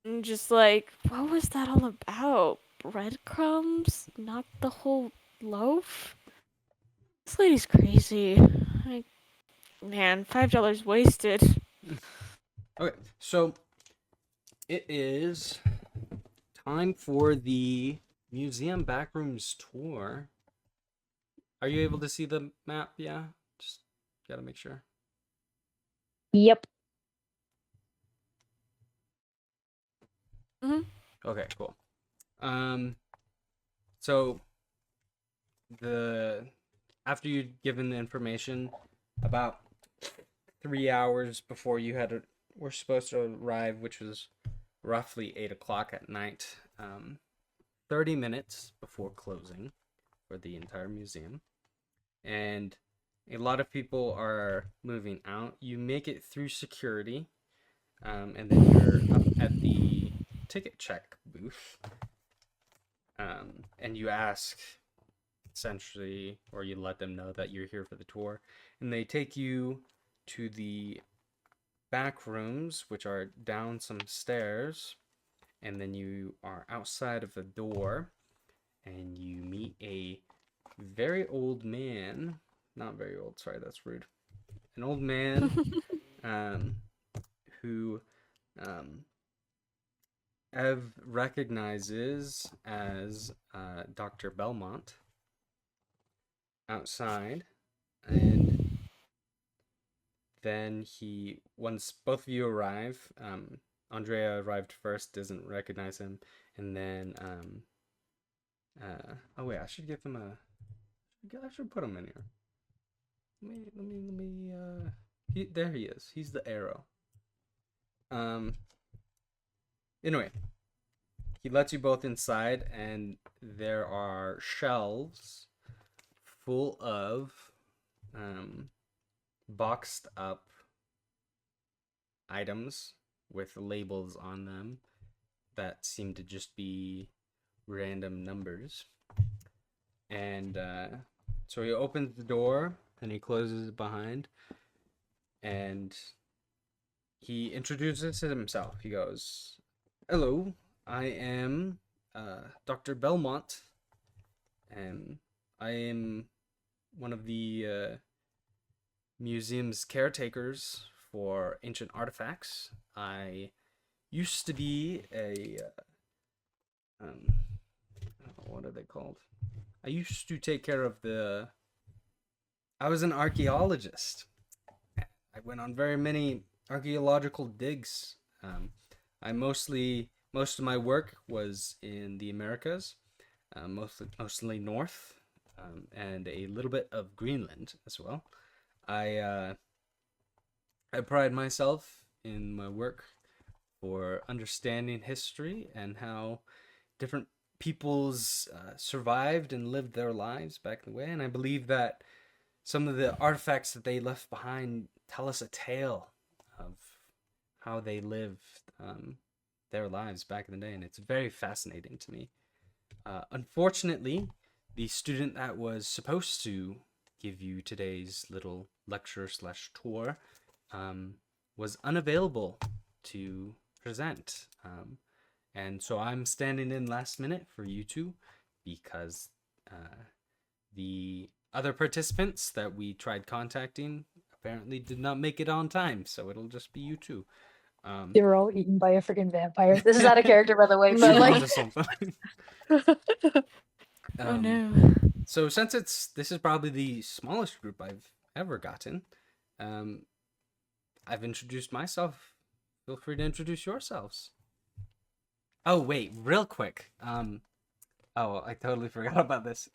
And just like, what was that all about? Breadcrumbs? Not the whole loaf? This lady's crazy. Man, $5 wasted. Okay, so it is time for the museum backrooms tour. Are you able to see the map? Yeah, just gotta make sure. Yep. Mm-hmm. Okay, cool. So after you'd given the information, about 3 hours before you were supposed to arrive, which was roughly 8 o'clock at night, 30 minutes before closing for the entire museum, and a lot of people are moving out. You make it through security, and then you're up at the ticket check booth, and you ask, essentially, or you let them know that you're here for the tour, and they take you to the back rooms, which are down some stairs, and then you are outside of the door, and you meet a very old man. Not very old, sorry, that's rude. An old man who Ev recognizes as Dr. Belmont outside, and then once both of you arrive, Andrea arrived first, doesn't recognize him, and then oh wait, I should give him I should put him in here. Let me there he is. He's the arrow. Anyway, he lets you both inside, and there are shelves full of boxed up items with labels on them that seem to just be random numbers. And so he opens the door and he closes it behind, and he introduces himself. He goes, "Hello, I am Dr. Belmont, and I am one of the museum's caretakers for ancient artifacts. I used to be what are they called? I used to take care of I was an archaeologist. I went on very many archaeological digs. Most of my work was in the Americas, mostly north, and a little bit of Greenland as well. I pride myself in my work for understanding history and how different peoples survived and lived their lives back in the way. And I believe that some of the artifacts that they left behind tell us a tale of how they lived their lives back in the day. And it's very fascinating to me. Unfortunately, the student that was supposed to give you today's little lecture slash tour was unavailable to present. And so I'm standing in last minute for you two because the other participants that we tried contacting apparently did not make it on time. So it'll just be you two. They were all eaten by a freaking vampire. This is out of character, by the way, but Onto like, something. Oh no. So since this is probably the smallest group I've ever gotten, I've introduced myself. Feel free to introduce yourselves. Oh wait, real quick. Oh, I totally forgot about this.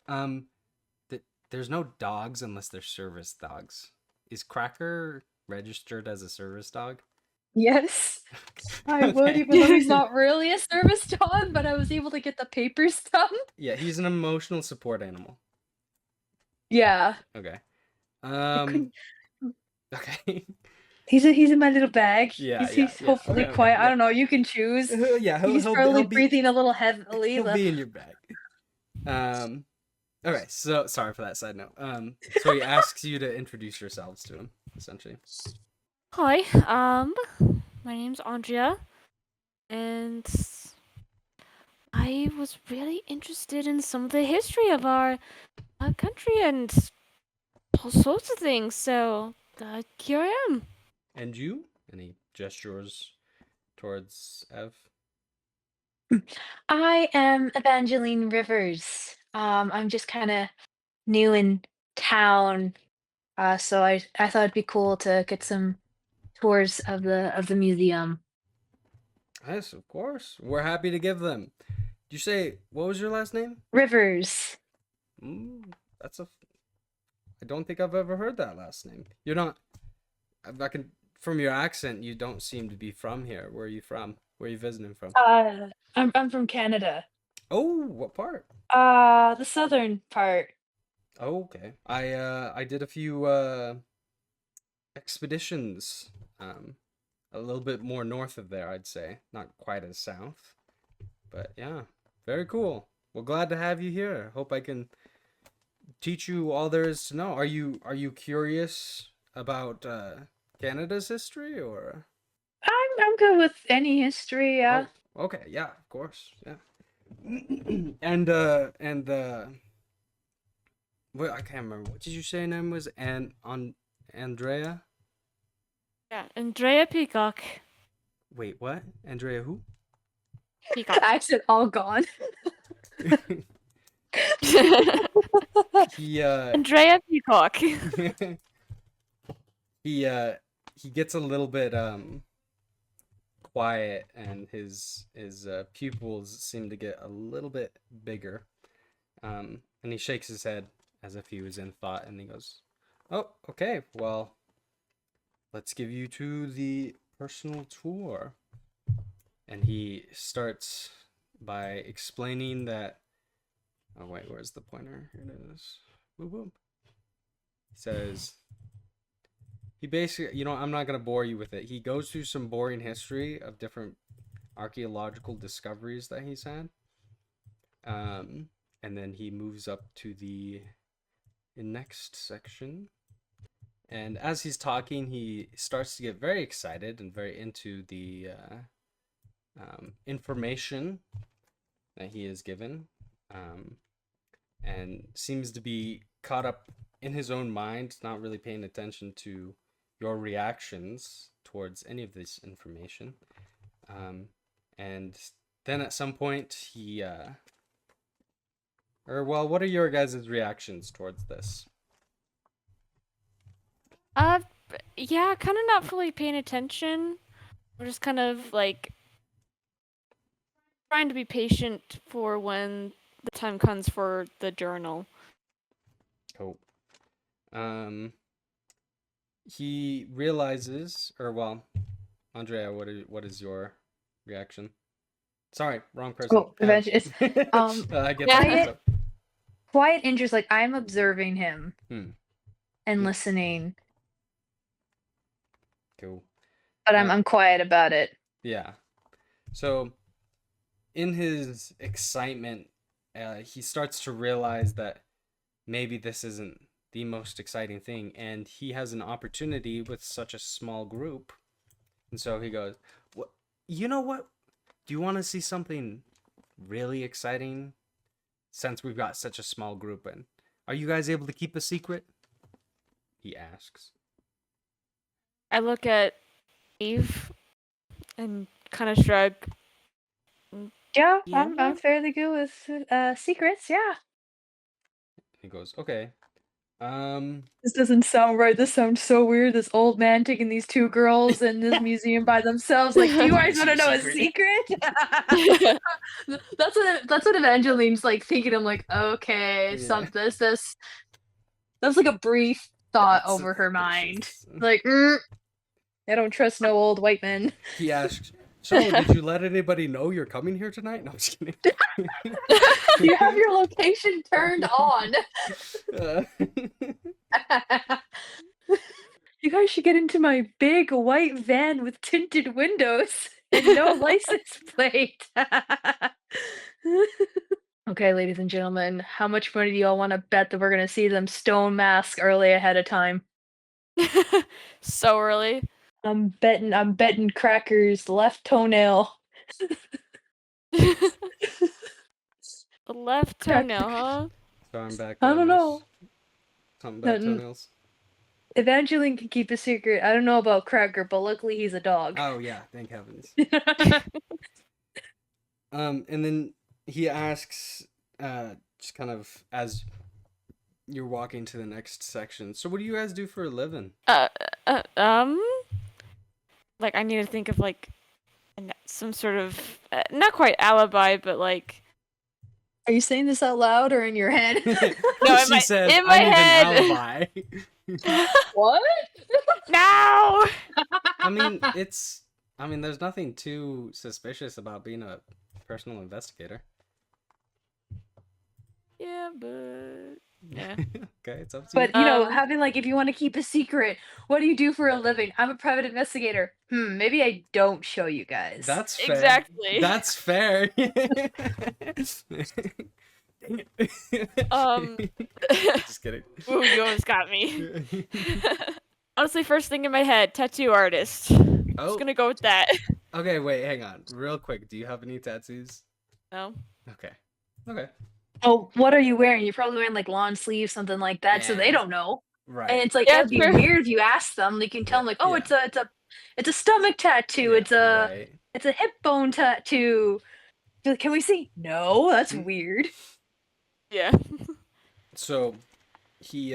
There's no dogs unless they're service dogs. Is Cracker registered as a service dog? yes, I would, Okay. even though he's not really a service dog, but I was able to get the papers done. Yeah, he's an emotional support animal. Yeah. Okay. I couldn't- Okay. He's in my little bag. Yeah, He's yeah. hopefully Okay, quiet. I yeah. don't know. You can choose. Yeah, He's probably breathing a little heavily. He'll be in your bag. Okay, so sorry for that side note. So he asks you to introduce yourselves to him, essentially. Hi, my name's Andrea, and I was really interested in some of the history of our country and all sorts of things, so here I am. And you? And he gestures towards Ev. I am Evangeline Rivers. I'm just kind of new in town, so I thought it'd be cool to get some tours of the museum. Yes, of course. We're happy to give them. Did you say what was your last name? Rivers. That's a. I don't think I've ever heard that last name. You're not. I can. From your accent, you don't seem to be from here. Where are you from? Where are you visiting from? I'm from Canada. Oh, what part? The southern part. Oh, okay. I did a few expeditions a little bit more north of there, I'd say. Not quite as south. But yeah, very cool. Well, glad to have you here. Hope I can teach you all there is to know. Are you curious about Canada's history or I'm good with any history. Yeah. Oh, okay, yeah, of course. Yeah. and well, I can't remember. What did you say your name was? Andrea? Yeah, Andrea Peacock. Wait, what? Andrea who? Peacock. Accent all gone. He Andrea Peacock. he gets a little bit quiet and his pupils seem to get a little bit bigger. And he shakes his head as if he was in thought and he goes, "Oh, okay. Well, let's give you to the personal tour." And he starts by explaining that. Oh wait, where's the pointer? Here it is. Boop boop. He says he basically, I'm not gonna bore you with it. He goes through some boring history of different archaeological discoveries that he's had. And then he moves up to the next section. And as he's talking, he starts to get very excited and very into the information that he is given, and seems to be caught up in his own mind, not really paying attention to your reactions towards any of this information. And then at some point he what are your guys' reactions towards this? Yeah, kind of not fully paying attention. We're just kind of like trying to be patient for when the time comes for the journal. Cool. he realizes, or well, Andrea, what is your reaction? Sorry, wrong person. Oh, eventually, it's I get that mixed quiet, up. quiet interest. Like I'm observing him Hmm. and Hmm. listening, Cool. but I'm quiet about it. Yeah. So, in his excitement, he starts to realize that maybe this isn't the most exciting thing, and he has an opportunity with such a small group. And so he goes, "What? You know what? Do you want to see something really exciting? Since we've got such a small group, and are you guys able to keep a secret?" He asks. I look at Eve and kind of shrug. Yeah, Yeah. I'm fairly good with secrets. Yeah. He goes, "Okay. This doesn't sound right. This sounds so weird. This old man taking these two girls in this museum by themselves. Like, do you guys want to know a secret? That's what Evangeline's like thinking. I'm like, okay, Yeah. that's like a brief thought That's over her mind. suspicious." Like, I don't trust no old white men. He asks, "So, did you let anybody know you're coming here tonight?" No, I'm just kidding. You have your location turned on. Uh, You guys should get into my big white van with tinted windows and no license plate. Okay, ladies and gentlemen, how much money do y'all want to bet that we're gonna see them stone mask early ahead of time? So early. I'm betting Cracker's left toenail. The left Cracker. toenail, huh? so I'm back. I don't know. Something No, about toenails. Evangeline can keep a secret. I don't know about Cracker, but luckily he's a dog. Oh yeah, thank heavens. And then he asks, just kind of as you're walking to the next section. So, what do you guys do for a living? Uh, um, like I need to think of like some sort of not quite alibi, but like Are you saying this out loud or in your head? No, She says, in "I my need head." an alibi." What? No. I mean, there's nothing too suspicious about being a personal investigator. Yeah, but yeah. Okay, it's up to you. But having like, if you want to keep a secret, what do you do for a living? I'm a private investigator. Maybe I don't show you guys. That's fair. Exactly. That's fair. Just kidding. Ooh, you almost got me. Honestly, first thing in my head, tattoo artist. Oh. Just gonna go with that. Okay, wait, hang on. Real quick, do you have any tattoos? No. Okay. Okay. Oh, what are you wearing? You're probably wearing like long sleeves, something like that, so they Yeah. don't know. Right. And it's like Yeah, that'd be true. weird if you ask them. You can tell them like, oh, Yeah. it's a stomach tattoo. Yeah, right. It's a hip bone tattoo. Be like, can we see? No, that's weird. Yeah. So he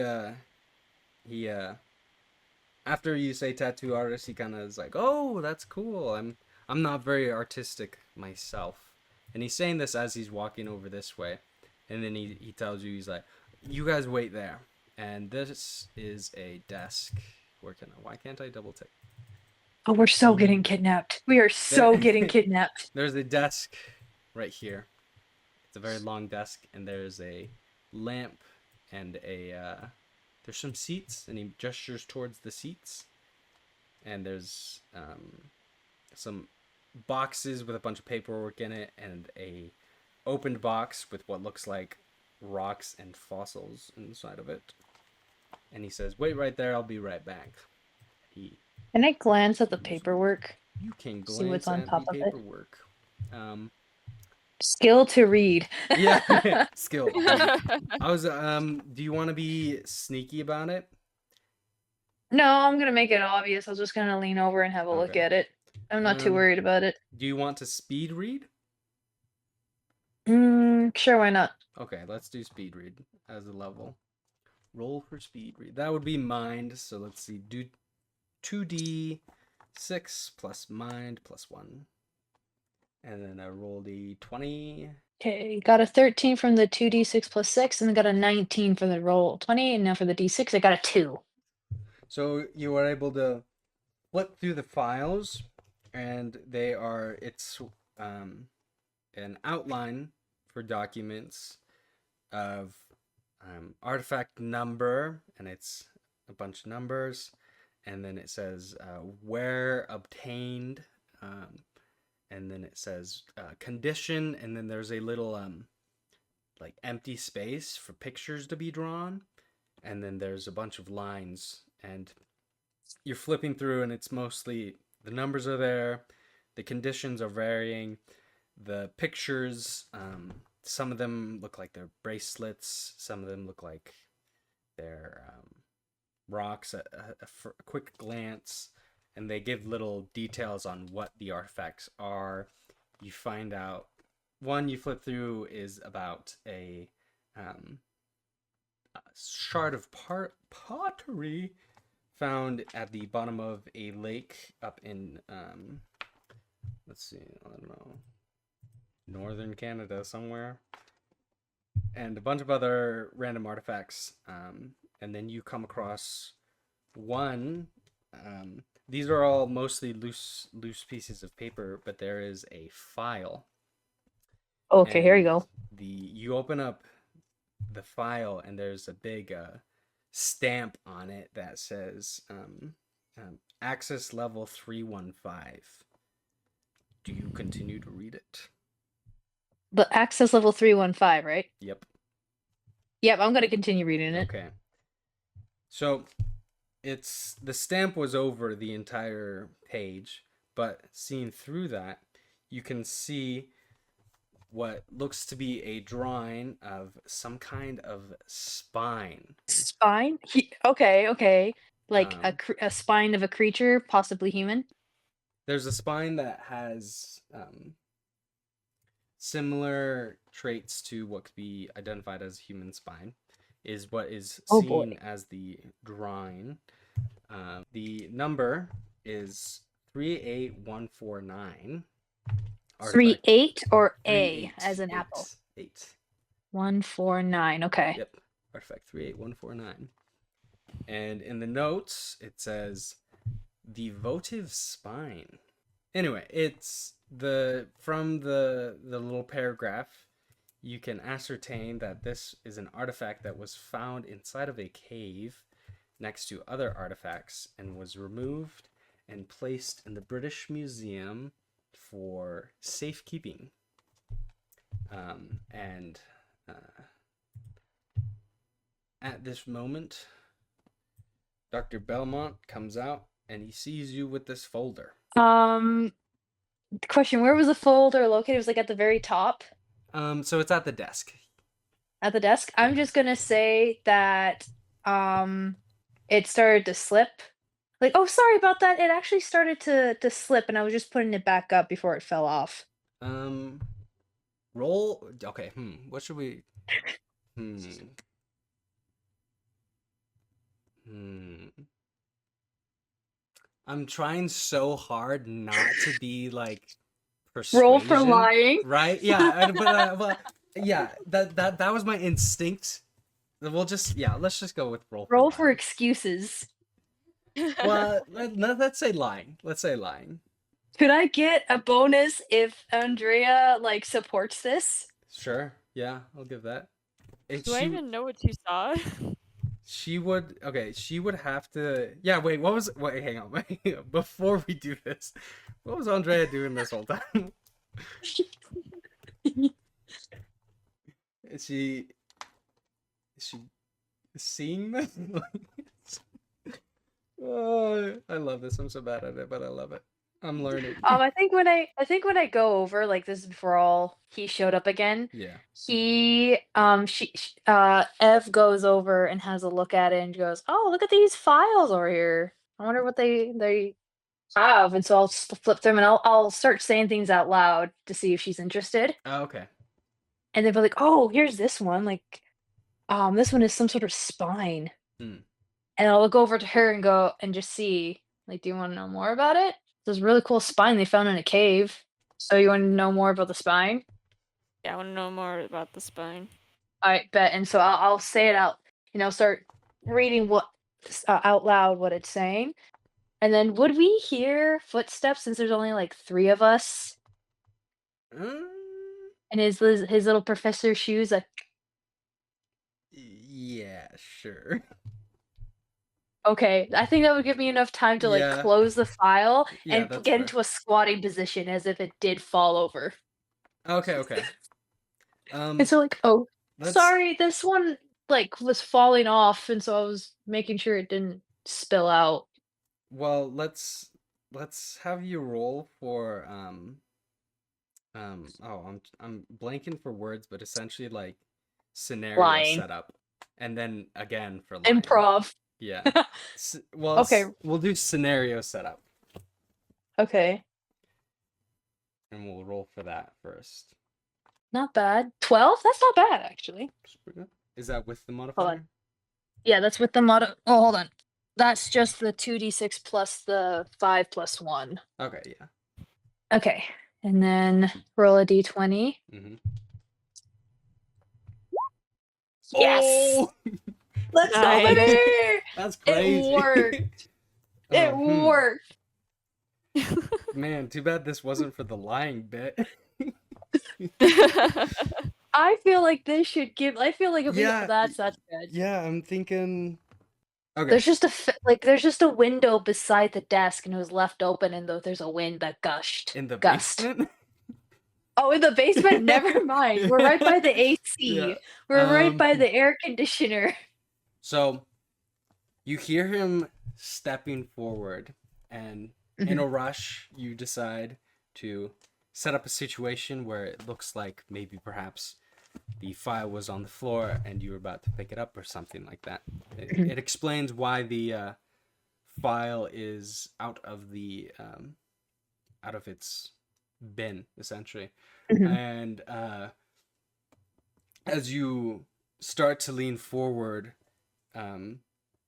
after you say tattoo artist, he kind of is like, "Oh, that's cool. I'm not very artistic myself." And he's saying this as he's walking over this way. And then he tells you, he's like, "You guys wait there. And this is a desk. Why can't I double tick? Oh, we're so getting kidnapped. We are so getting kidnapped. There's a desk right here. It's a very long desk, and there's a lamp and there's some seats, and he gestures towards the seats. And there's some boxes with a bunch of paperwork in it, and a opened box with what looks like rocks and fossils inside of it. And he says, "Wait right there, I'll be right back." Can I glance at the paperwork? You can See what's glance on at top the of it. paperwork. Skill to read. Yeah, skill. Do you want to be sneaky about it? No, I'm gonna make it obvious. I was just gonna lean over and have a look Okay. at it. I'm not too worried about it. Do you want to speed read? Sure, why not? Okay, let's do speed read as a level. Roll for speed read. That would be mind. So let's see. Do 2d6 plus mind plus 1. And then I roll the 20. Okay, got a 13 from the 2d6 plus 6, and then got a 19 for the roll 20, and now for the d6, I got a 2. So you are able to flip through the files, and it's an outline for documents of artifact number, and it's a bunch of numbers, and then it says where obtained, and then it says condition, and then there's a little like empty space for pictures to be drawn, and then there's a bunch of lines, and you're flipping through, and it's mostly the numbers are there, the conditions are varying, the pictures, some of them look like they're bracelets, some of them look like they're rocks at a quick glance, and they give little details on what the artifacts are. You find out one you flip through is about a shard of pottery found at the bottom of a lake up in let's see, I don't know, northern Canada somewhere, and a bunch of other random artifacts, and then you come across one. These are all mostly loose pieces of paper, but there is a file. Okay, here you go. You open up the file, and there's a big stamp on it that says access level 315. Do you continue to read it? But access level 315, right? Yep. Yep, I'm gonna continue reading it. Okay. So it's the stamp was over the entire page, but seeing through that, you can see what looks to be a drawing of some kind of spine. Spine? Okay. Like a spine of a creature, possibly human. There's a spine that has similar traits to what could be identified as human spine, is what is seen as the drawing. The number is 38149. 38 or 3, A 8, as an 8, apple? 8. 149. Okay. Yep. Artifact 38149. And in the notes, it says the votive spine. Anyway, it's from the little paragraph, you can ascertain that this is an artifact that was found inside of a cave next to other artifacts and was removed and placed in the British Museum for safekeeping. And at this moment, Dr. Belmont comes out and he sees you with this folder. Question, where was the folder located? It was like at the very top. So it's at the desk. At the desk? Yeah. I'm just gonna say that it started to slip. Like, oh, sorry about that. It actually started to slip, and I was just putting it back up before it fell off. Roll. Okay. What should we? I'm trying so hard not to be like persuasion. Roll for lying. Right? Yeah. But yeah. That was my instinct. Let's just go with roll for excuses. Well, let's say lying. Let's say lying. Could I get a bonus if Andrea like supports this? Sure. Yeah, I'll give that. Do I even know what you saw? She would. Okay, she would have to. Yeah. Wait. Wait. Hang on. Wait. Before we do this, what was Andrea doing this whole time? Is she seeing this? Oh, I love this. I'm so bad at it, but I love it. I'm learning. I think when I go over, like, this is before he showed up again. Yeah. Ev goes over and has a look at it and goes, "Oh, look at these files over here. I wonder what they have." And so I'll flip them and I'll start saying things out loud to see if she's interested. Oh, okay. And then be like, "Oh, here's this one. Like, this one is some sort of spine." And I'll look over to her and go and just see, like, do you want to know more about it? This really cool spine they found in a cave. So you want to know more about the spine? Yeah, I want to know more about the spine. I bet. And so I'll say it out, start reading what out loud what it's saying. And then would we hear footsteps since there's only like 3 of us Um, and his little professor shoes like yeah, sure. okay, I think that would give me enough time to like Yeah, close the file yeah, and that's get fair. into a squatting position as if it did fall over. Okay, okay. And so like, "Oh, Let's sorry, this one like was falling off and so I was making sure it didn't spill out." well, let's have you roll for oh, I'm blanking for words, but essentially like scenario Lying. setup, and then again for lying. Improv. Yeah. Well, Okay. we'll do scenario setup, Okay. and we'll roll for that first. Not bad. 12? That's not bad actually. Super good. Is that with the Hold modifier? on. Yeah, that's with the mod. Oh, hold on. That's just the 2d6 plus the 5 plus 1. Okay, yeah. Okay. And then roll a d20. Mm-hmm. Yes. Oh, Let's go, Nice. baby. that's crazy. It worked. It worked. Man, too bad this wasn't for the lying bit. I feel like this should give. I feel like if Yeah, that's good. Yeah, I'm thinking. Okay. There's just there's just a window beside the desk, and it was left open, and there's a wind that gushed. In the Gust. basement? Oh, in the basement? Never mind. We're right by the AC. Yeah. We're right by the air conditioner. So, you hear him stepping forward, and in a rush, you decide to set up a situation where it looks like maybe perhaps the file was on the floor and you were about to pick it up or something like that. It explains why the file is out of its bin, essentially. And as you start to lean forward,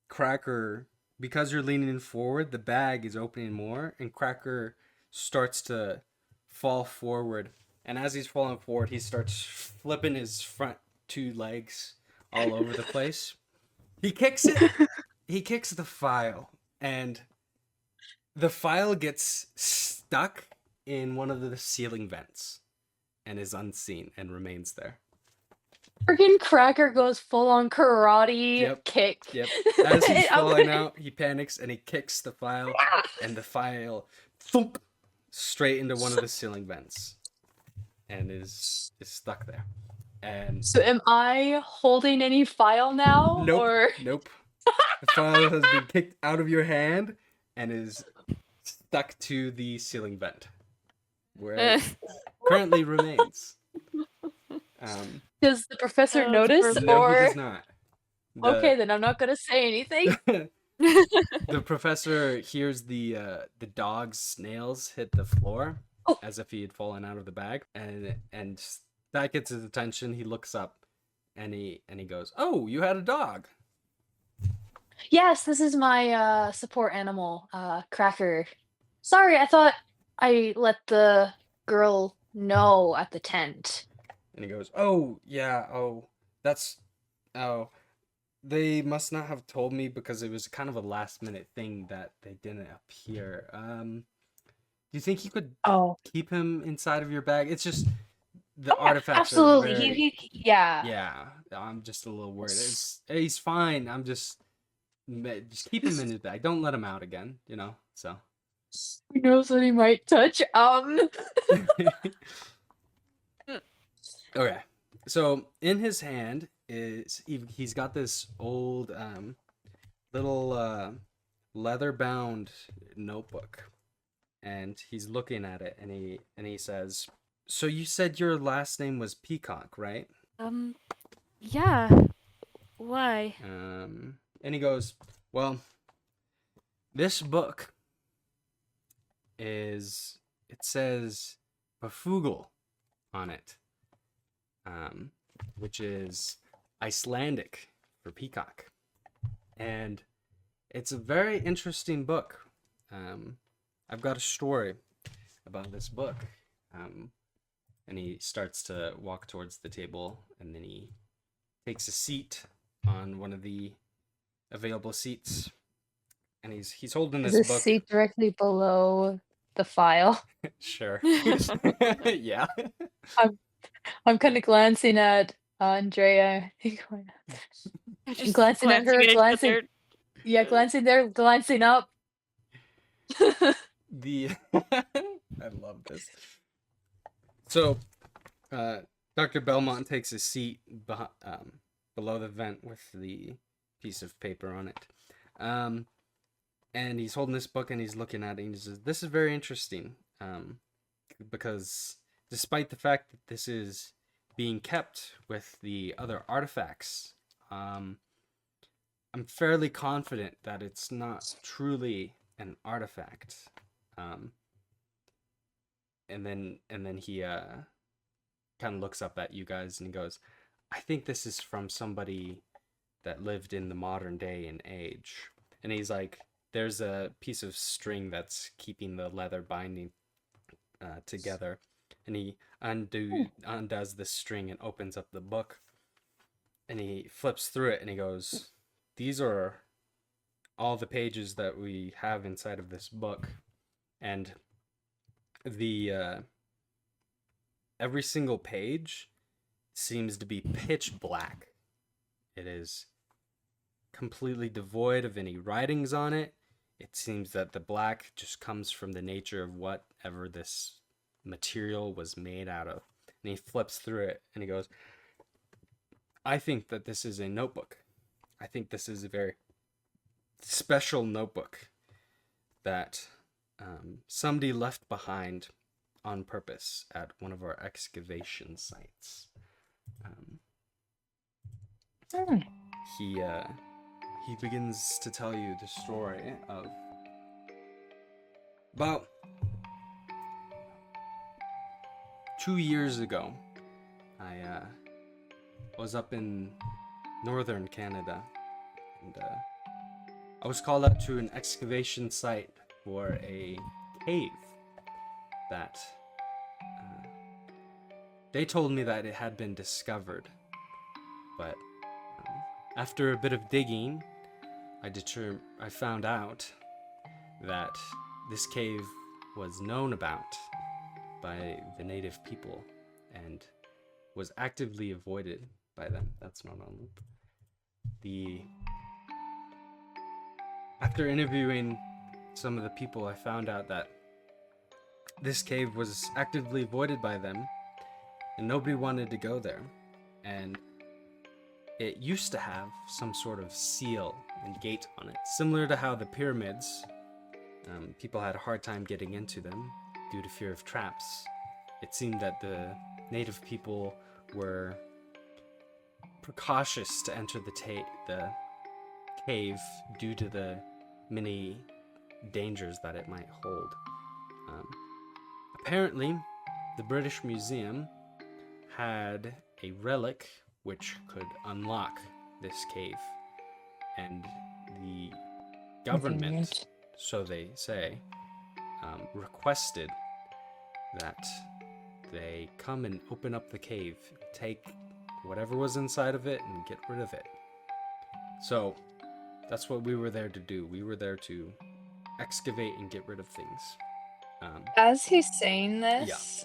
Cracker, because you're leaning forward, the bag is opening more, and Cracker starts to fall forward. And as he's falling forward, he starts flipping his front 2 legs all over the place. He kicks it. He kicks the file, and the file gets stuck in one of the ceiling vents and is unseen and remains there. Freaking Cracker goes full on karate kick. Yep. As he's falling out, he panics and he kicks the file, and the file thump straight into one of the ceiling vents, and is stuck there. And so, am I holding any file now? nope, Or nope. The file has been kicked out of your hand and is stuck to the ceiling vent, where it currently remains. Does the professor Oh, notice? perfect. No, Or he does not. okay, then I'm not gonna say anything. The professor hears the dog's nails hit the floor as if he had fallen out of the bag, and that gets his attention. He looks up, and he goes, "Oh, you had a dog." Yes, this is my support animal, Cracker. Sorry, I thought I let the girl know at the tent. And he goes, "Oh, yeah. Oh, that's oh. They must not have told me because it was kind of a last minute thing that they didn't appear. Do you think you could keep him inside of your bag? It's just the artifacts Absolutely. are very... Yeah. Yeah, I'm just a little worried. He's fine. Just keep him in his bag. Don't let him out again, so. Who knows what he might touch? Okay. So in his hand he's got this old little leather bound notebook, and he's looking at it, and he says, "So you said your last name was Peacock, right?" Yeah. Why? And he goes, "Well, this book it says Bafugel on it, which is Icelandic for peacock, and it's a very interesting book. I've got a story about this book." And he starts to walk towards the table, and then he takes a seat on one of the available seats, and he's holding Is this this book. seat directly below the file? Sure. Yeah. I'm kind of glancing at Andrea. Just Glancing at her, at each glancing. other. Yeah, glancing there, glancing up. The I love this. So, Dr. Belmont takes a seat below the vent with the piece of paper on it. And he's holding this book and he's looking at it and he says, "This is very interesting, because despite the fact that this is being kept with the other artifacts, I'm fairly confident that it's not truly an artifact." And then he kind of looks up at you guys and he goes, "I think this is from somebody that lived in the modern day and age." And he's like, there's a piece of string that's keeping the leather binding together, and he undoes the string and opens up the book, and he flips through it and he goes, "These are all the pages that we have inside of this book, and the every single page seems to be pitch black. It is completely devoid of any writings on it. It seems that the black just comes from the nature of whatever this material was made out of." And he flips through it and he goes, "I think that this is a notebook. I think this is a very special notebook that somebody left behind on purpose at one of our excavation sites." He begins to tell you the story of about 2 years ago. I was up in northern Canada, and I was called out to an excavation site for a cave that they told me that it had been discovered, but after a bit of digging, I found out that this cave was known about by the native people and was actively avoided by them. That's not on loop. After interviewing some of the people, I found out that this cave was actively avoided by them and nobody wanted to go there. And it used to have some sort of seal and gate on it, similar to how the pyramids, people had a hard time getting into them due to fear of traps. It seemed that the native people were precautious to enter the cave due to the many dangers that it might hold. Apparently, the British Museum had a relic which could unlock this cave, and the government, so they say, requested that they come and open up the cave, take whatever was inside of it and get rid of it. So that's what we were there to do. We were there to excavate and get rid of things. As he's saying this,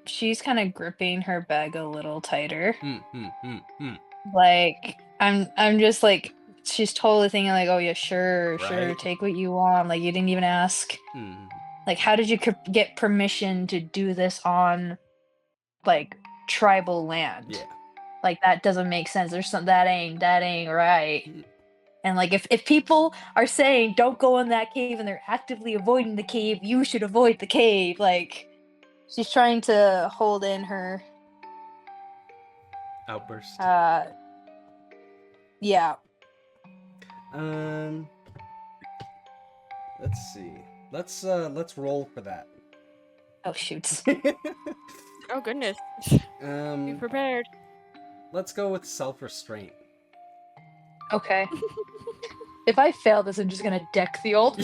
she's kind of gripping her bag a little tighter. Like I'm just like, she's totally thinking like, "Oh yeah, sure, Right. take what you want. Like you didn't even ask. Like, how did you get permission to do this on like tribal land? Yeah. Like that doesn't make sense. There's some that ain't right." And like if people are saying don't go in that cave and they're actively avoiding the cave, you should avoid the cave. Like she's trying to hold in her Outburst. Yeah. Let's see. Let's roll for that. Oh shoots. Oh goodness. Be Be prepared. Let's go with self-restraint. Okay. If I fail this, I'm just gonna deck the old.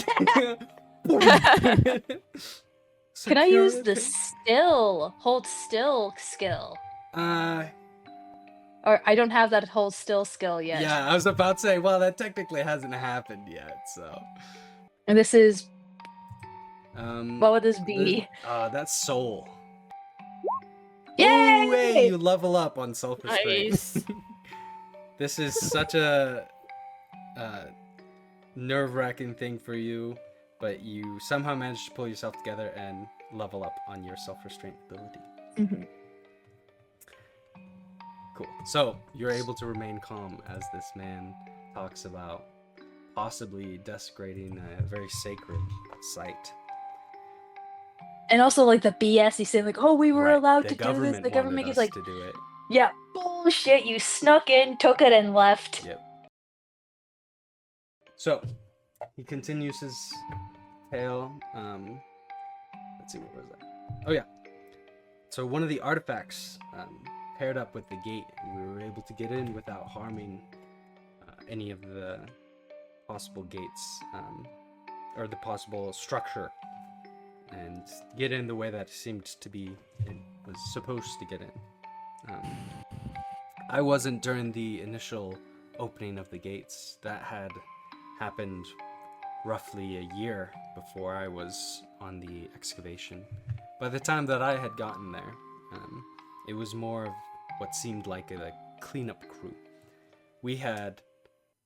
Can I use the hold still skill? Or I don't have that hold still skill yet. Yeah, I was about to say, well, that technically hasn't happened yet, so. And this is, What what would this be? That's soul. Yay! Oh, hey, you level up on self-restraint. Nice. This is such a nerve-wracking thing for you, but you somehow managed to pull yourself together and level up on your self-restraint ability. Mm-hmm. Cool. So you're able to remain calm as this man talks about possibly desecrating a very sacred site. And also, like, the BS he's saying, like, oh, we were Right, allowed the to do this. The government wanted is us like, to do it. yeah, bullshit. You snuck in, took it, and left. Yep. So he continues his tale. Let's see, what was that? Oh yeah. So one of the artifacts paired up with the gate, and we were able to get in without harming any of the possible gates or the possible structure, and get in the way that seemed to be it was supposed to get in. I wasn't during the initial opening of the gates. That had happened roughly a year before I was on the excavation. By the time that I had gotten there, it was more of what seemed like a cleanup crew. We had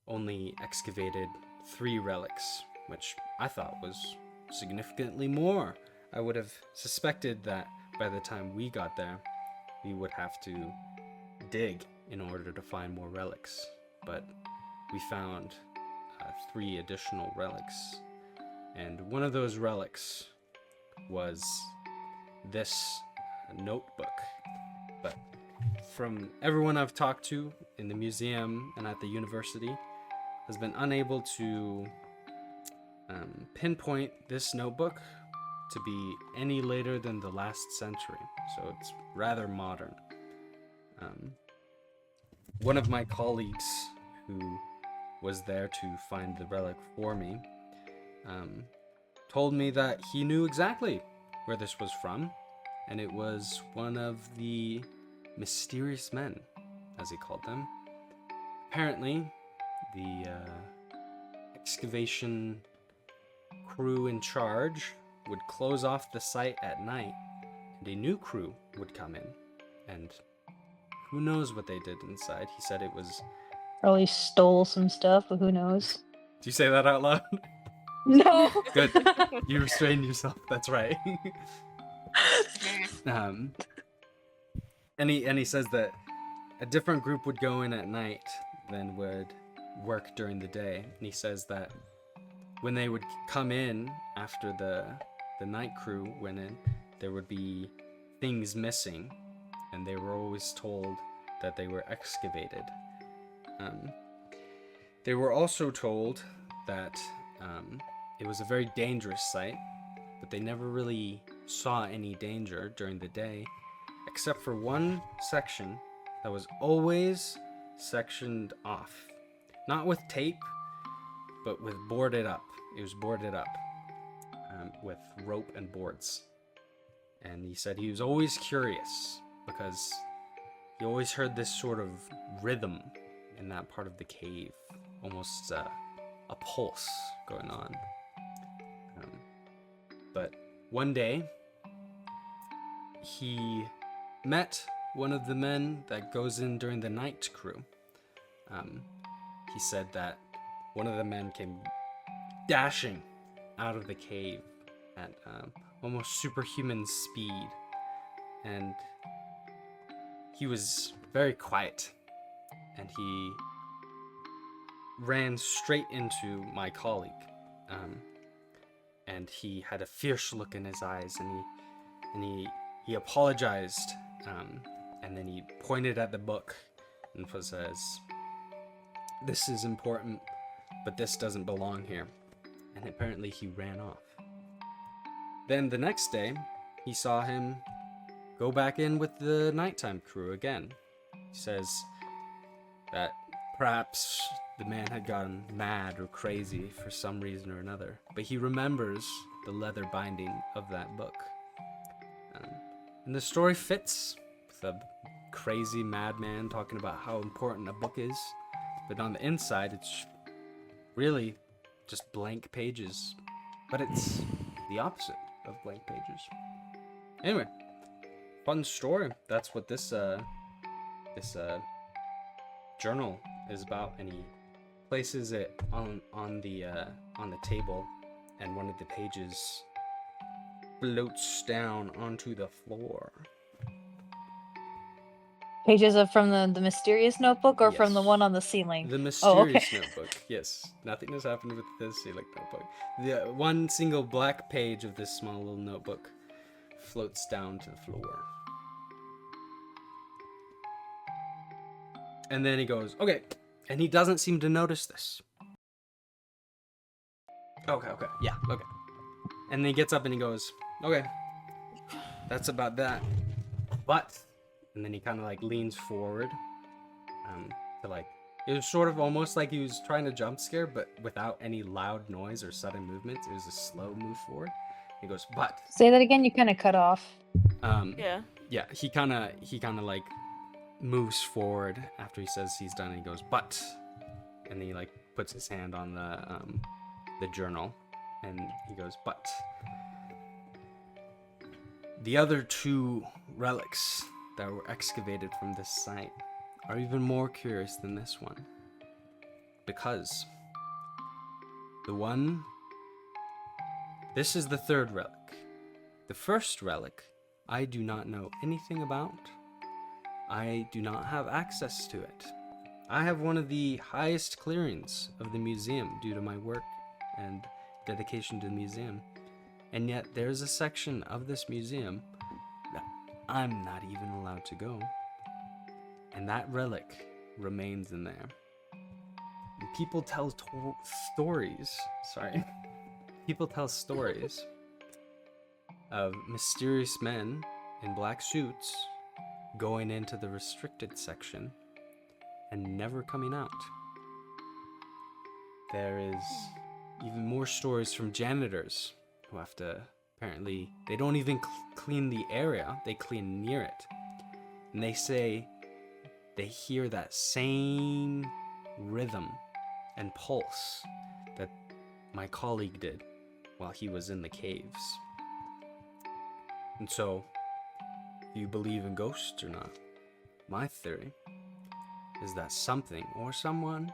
only excavated 3 relics, which I thought was significantly more. I would have suspected that by the time we got there, we would have to dig in order to find more relics. But we found 3 additional relics. And one of those relics was this notebook. But from everyone I've talked to in the museum and at the university, has been unable to pinpoint this notebook to be any later than the last century. So it's rather modern. One of my colleagues who was there to find the relic for me told me that he knew exactly where this was from, and it was one of the mysterious men, as he called them. Apparently, the excavation crew in charge would close off the site at night, and a new crew would come in, and who knows what they did inside. He said it was... Probably stole some stuff, but who knows? Did you say that out loud? No. Good. You restrained yourself. That's right. And he says that a different group would go in at night than would work during the day. And he says that when they would come in after the night crew went in, there would be things missing, and they were always told that they were excavated. They were also told that it was a very dangerous site, but they never really saw any danger during the day, except for one section that was always sectioned off. Not with tape, but with boarded up. It was boarded up with rope and boards. And he said he was always curious because he always heard this sort of rhythm in that part of the cave, almost a pulse going on. But one day, he met one of the men that goes in during the night crew. He said that one of the men came dashing out of the cave at almost superhuman speed, and he was very quiet, and he ran straight into my colleague, and he had a fierce look in his eyes, and he apologized, and then he pointed at the book and says, "This is important, but this doesn't belong here." And apparently he ran off. Then the next day, he saw him go back in with the nighttime crew again. He says that perhaps the man had gone mad or crazy for some reason or another, but he remembers the leather binding of that book. And the story fits with a crazy madman talking about how important a book is, but on the inside it's really just blank pages. But it's the opposite of blank pages. Anyway, fun story. That's what this journal is about, and he places it on the table, and one of the pages floats down onto the floor. Pages of from the mysterious notebook, or from the Yes. one on the ceiling? The Oh, okay. mysterious notebook. Yes, nothing has happened with the ceiling notebook. The one single black page of this small little notebook floats down to the floor. And then he goes, okay. And he doesn't seem to notice this. Okay, yeah, okay. And then he gets up and he goes, okay, that's about that. But, and then he kind of like leans forward, to like, it was sort of almost like he was trying to jump scare, but without any loud noise or sudden movements. It was a slow move forward. He goes, but. Say that again. You kind of cut off. Yeah. Yeah, he kind of like moves forward after he says he's done, and he goes, but, and he like puts his hand on the journal, and he goes, but the other two relics that were excavated from this site are even more curious than this one, because this is the third relic. The first relic I do not know anything about. I do not have access to it. I have one of the highest clearings of the museum due to my work and dedication to the museum. And yet there's a section of this museum that I'm not even allowed to go. And that relic remains in there. And people tell stories. People tell stories of mysterious men in black suits going into the restricted section and never coming out. There is even more stories from janitors who have to, apparently, they don't even clean the area, they clean near it. And they say they hear that same rhythm and pulse that my colleague did while he was in the caves. And so, do you believe in ghosts or not? My theory is that something or someone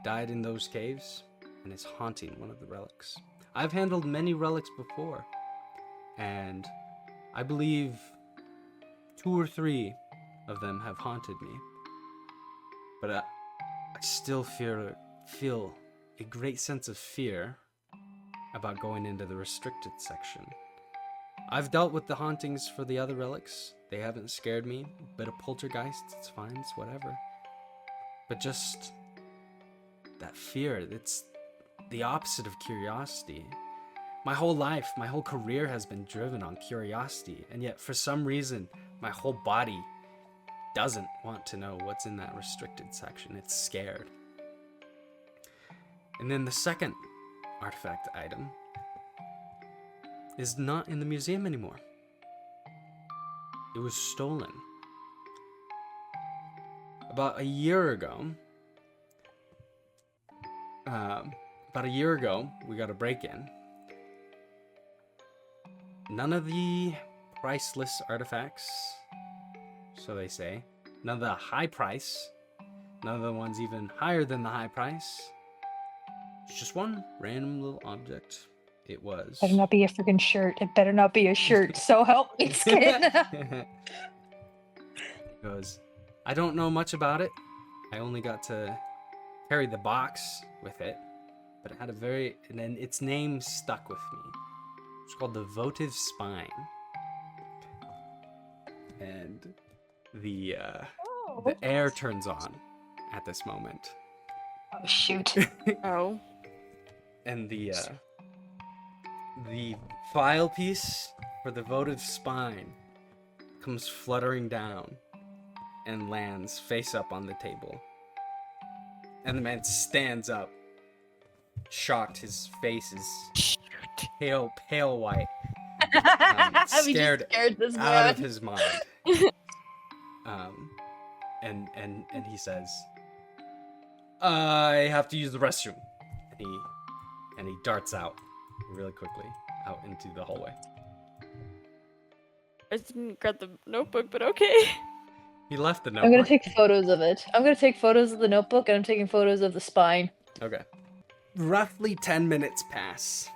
died in those caves and is haunting one of the relics. I've handled many relics before, and I believe 2 or 3 of them have haunted me. But I still feel a great sense of fear about going into the restricted section. I've dealt with the hauntings for the other relics. They haven't scared me. A bit of poltergeist, it's fine, it's whatever. But just that fear, it's the opposite of curiosity. My whole life, my whole career has been driven on curiosity, and yet for some reason, my whole body doesn't want to know what's in that restricted section. It's scared. And then the second artifact item is not in the museum anymore. It was stolen. About a year ago, we got a break-in. None of the priceless artifacts, so they say, none of the high price, none of the ones even higher than the high price. It's just one random little object. It was. Better not be a freaking shirt. It better not be a shirt. So help me, skin. It goes, I don't know much about it. I only got to carry the box with it, but it had and then its name stuck with me. It's called the votive spine. And the air turns on at this moment. Oh shoot. Oh. And the file piece for the votive spine comes fluttering down and lands face up on the table. And the man stands up, shocked. His face is pale white, We just scared scared this out man. of his mind. And he says, "I have to use the restroom," and he darts out really quickly out into the hallway. I didn't grab the notebook, but okay. He left the notebook. I'm gonna take photos of it. I'm gonna take photos of the notebook, and I'm taking photos of the spine. Okay. Roughly 10 minutes pass.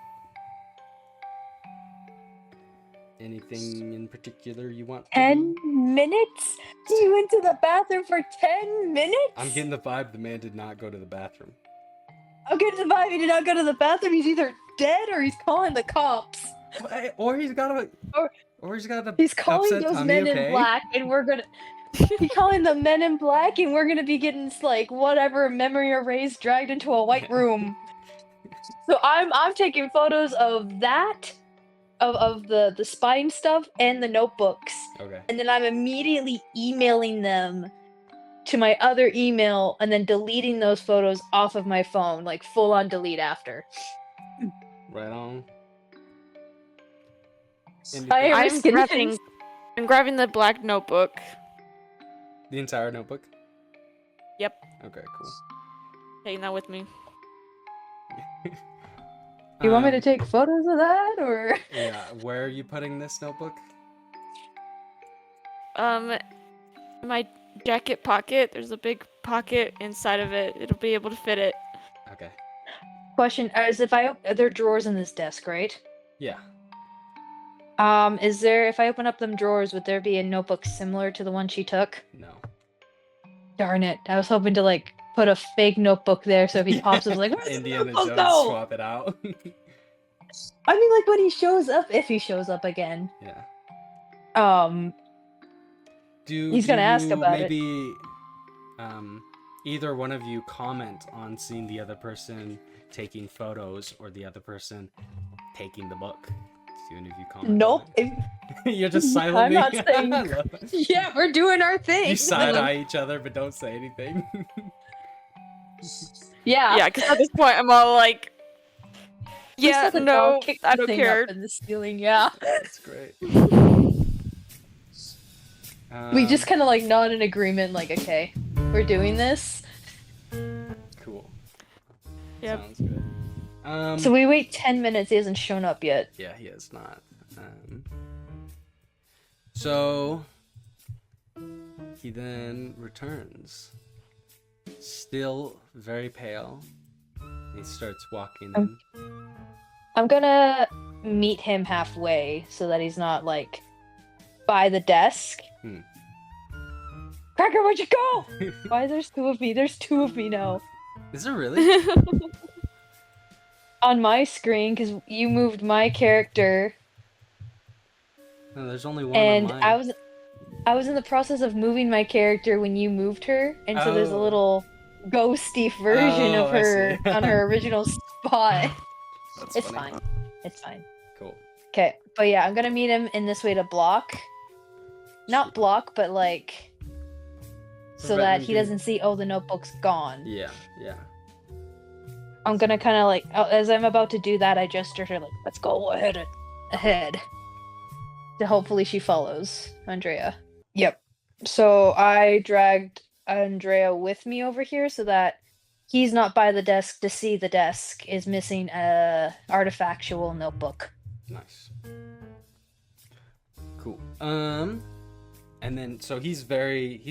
Anything in particular you want to 10 do? minutes? You went to the bathroom for 10 minutes? I'm getting the vibe the man did not go to the bathroom. I'm getting the vibe he did not go to the bathroom. He's either dead or he's calling the cops. Or he's got a... Or- Or he's got a He's calling upset those tummy, men okay? in black, and we're gonna... He's calling the men in black, and we're gonna be getting, like, whatever, memory erased, dragged into a white room. So I'm taking photos of that, of the spine stuff, and the notebooks. Okay. And then I'm immediately emailing them to my other email, and then deleting those photos off of my phone, like full on delete after. Right on. I I'm risk it. grabbing the black notebook. The entire notebook? Yep. Okay, cool. Taking that with me. You want me to take photos of that, or? Yeah, where are you putting this notebook? My jacket pocket. There's a big pocket inside of it. It'll be able to fit it. Okay. Question: as if there are drawers in this desk, right? Yeah. Is there? If I open up them drawers, would there be a notebook similar to the one she took? No. Darn it! I was hoping to like put a fake notebook there, so if he pops up, like, where's the Indiana notebook Jones go? swap it out. I mean, like when he shows up, if he shows up again. Yeah. He's gonna ask about it. maybe, either one of you comment on seeing the other person taking photos or the other person taking the book. Do any of you comment? Nope. You're just silently. I'm not saying. I love it. Yeah, we're doing our thing. You side eye each other, but don't say anything. Yeah. Yeah, because at this point I'm all like, Just yeah, let the no, dog kick I the don't thing care. Up in the ceiling, yeah. That's great. We just kind of like nod in agreement, like, okay, we're doing this. Cool. Yep. Sounds good. So we wait 10 minutes. He hasn't shown up yet. Yeah, he is not. So he then returns, still very pale. He starts walking in. I'm gonna meet him halfway so that he's not like by the desk. Cracker, where'd you go? Why there's two of me? There's two of me now. Is there really? On my screen, because you moved my character, No, there's only one and on mine. I was in the process of moving my character when you moved her, and so there's a Oh. little ghosty version Oh, of I her see. on her original spot. That's It's funny. fine. It's fine. Cool. Okay, but yeah, I'm gonna meet him in this way to block. Not block, but like so Prevent that him he from- doesn't see, oh, the notebook's gone. Yeah, yeah. I'm gonna kind of like, as I'm about to do that, I gesture her like, let's go ahead. To hopefully she follows Andrea. Yep. So I dragged Andrea with me over here so that he's not by the desk to see the desk is missing a artifactual notebook. Nice. Cool. And then so he's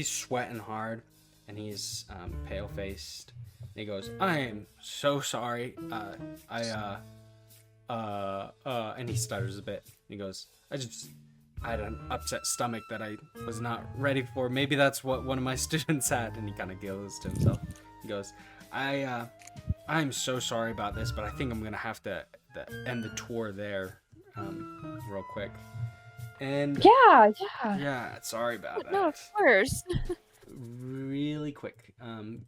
sweating hard, and he's pale faced. He goes, "I am so sorry. And he stutters a bit. He goes, I had an upset stomach that I was not ready for. Maybe that's what one of my students had." And he kind of giggles to himself. He goes, I'm so sorry about this, but I think I'm gonna have to end the tour there, real quick. And Yeah. sorry about that. No, of course. Really quick, Andrea,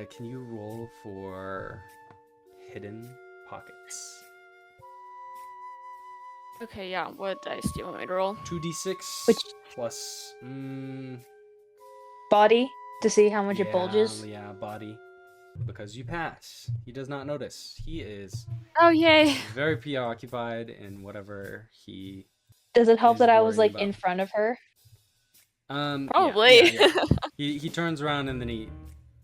can you roll for hidden pockets? Okay, yeah. What dice do you want me to roll? 2d6 Which- plus Body to see how much it bulges. Yeah, body. Because you pass. He does not notice. He is Oh, yay. very preoccupied in whatever he... Does it help He's that I was worrying like in about- front of her? Yeah, Probably. yeah. He turns around and then he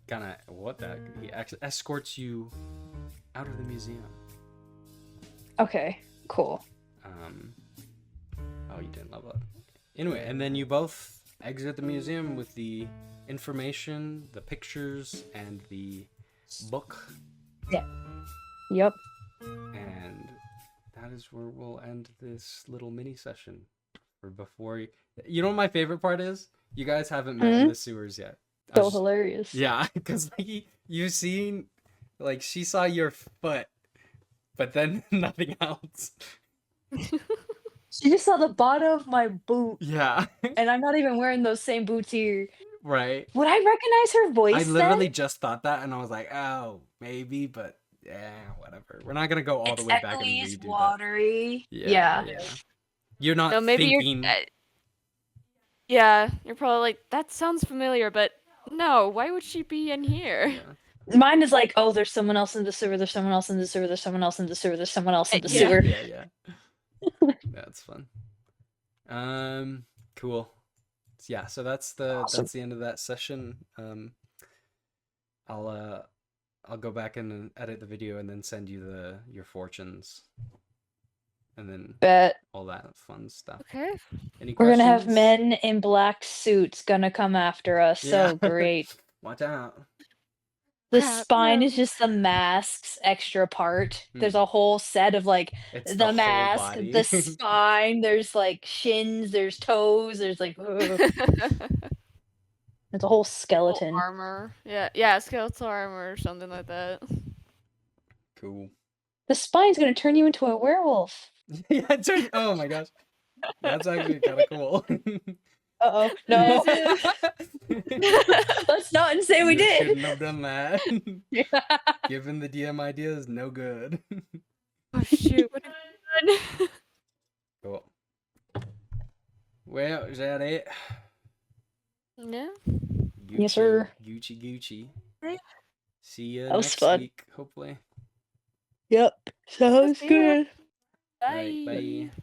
kind of what the heck? He actually escorts you out of the museum. Okay, cool. Oh, you didn't level up. Anyway, and then you both exit the museum with the information, the pictures, and the book. Yeah. Yep. And that is where we'll end this little mini session. For before you know what my favorite part is? You guys haven't met in the sewers yet. So hilarious. Yeah, because like you've seen, like she saw your foot, but then nothing else. She just saw the bottom of my boot, Yeah. and I'm not even wearing those same boots here. Right. Would I recognize her voice? I literally then? just thought that, and I was like, oh, maybe, but yeah, whatever. We're not gonna go all the way back and Echoey, redo watery. that. Yeah. You're not No, maybe thinking. Yeah, you're probably like, that sounds familiar, but no, why would she be in here? Yeah. Mine is like, oh, there's someone else in the sewer. There's someone else in the sewer. There's someone else in the sewer. There's someone else in the Yeah. sewer. Yeah. That's fun. Cool. Yeah, so that's Awesome. the end of that session. I'll go back and edit the video and then send you your fortunes. And then Bet. all that fun stuff. Okay. Any We're questions? gonna have men in black suits gonna come after us. Yeah. So great. Watch out. The Crap, spine no. is just the mask's extra part. Hmm. There's a whole set of like It's the whole mask, body. the spine. There's like shins. There's toes. There's like ugh. There's a whole skeleton. Armor. Yeah, skeletal armor or something like that. Cool. The spine's gonna turn you into a werewolf. Yeah, oh my gosh. That's actually kind of cool. Uh-oh. No. Let's not say we You did. shouldn't have done that. Yeah. Giving the DM ideas, no good. Oh shoot, what have you done? Cool. Well, is that it? Yeah. Yes, sir. Gucci. Okay. See you That was next fun. week, hopefully. Yep. Sounds See ya. good. Bye. Alright, bye.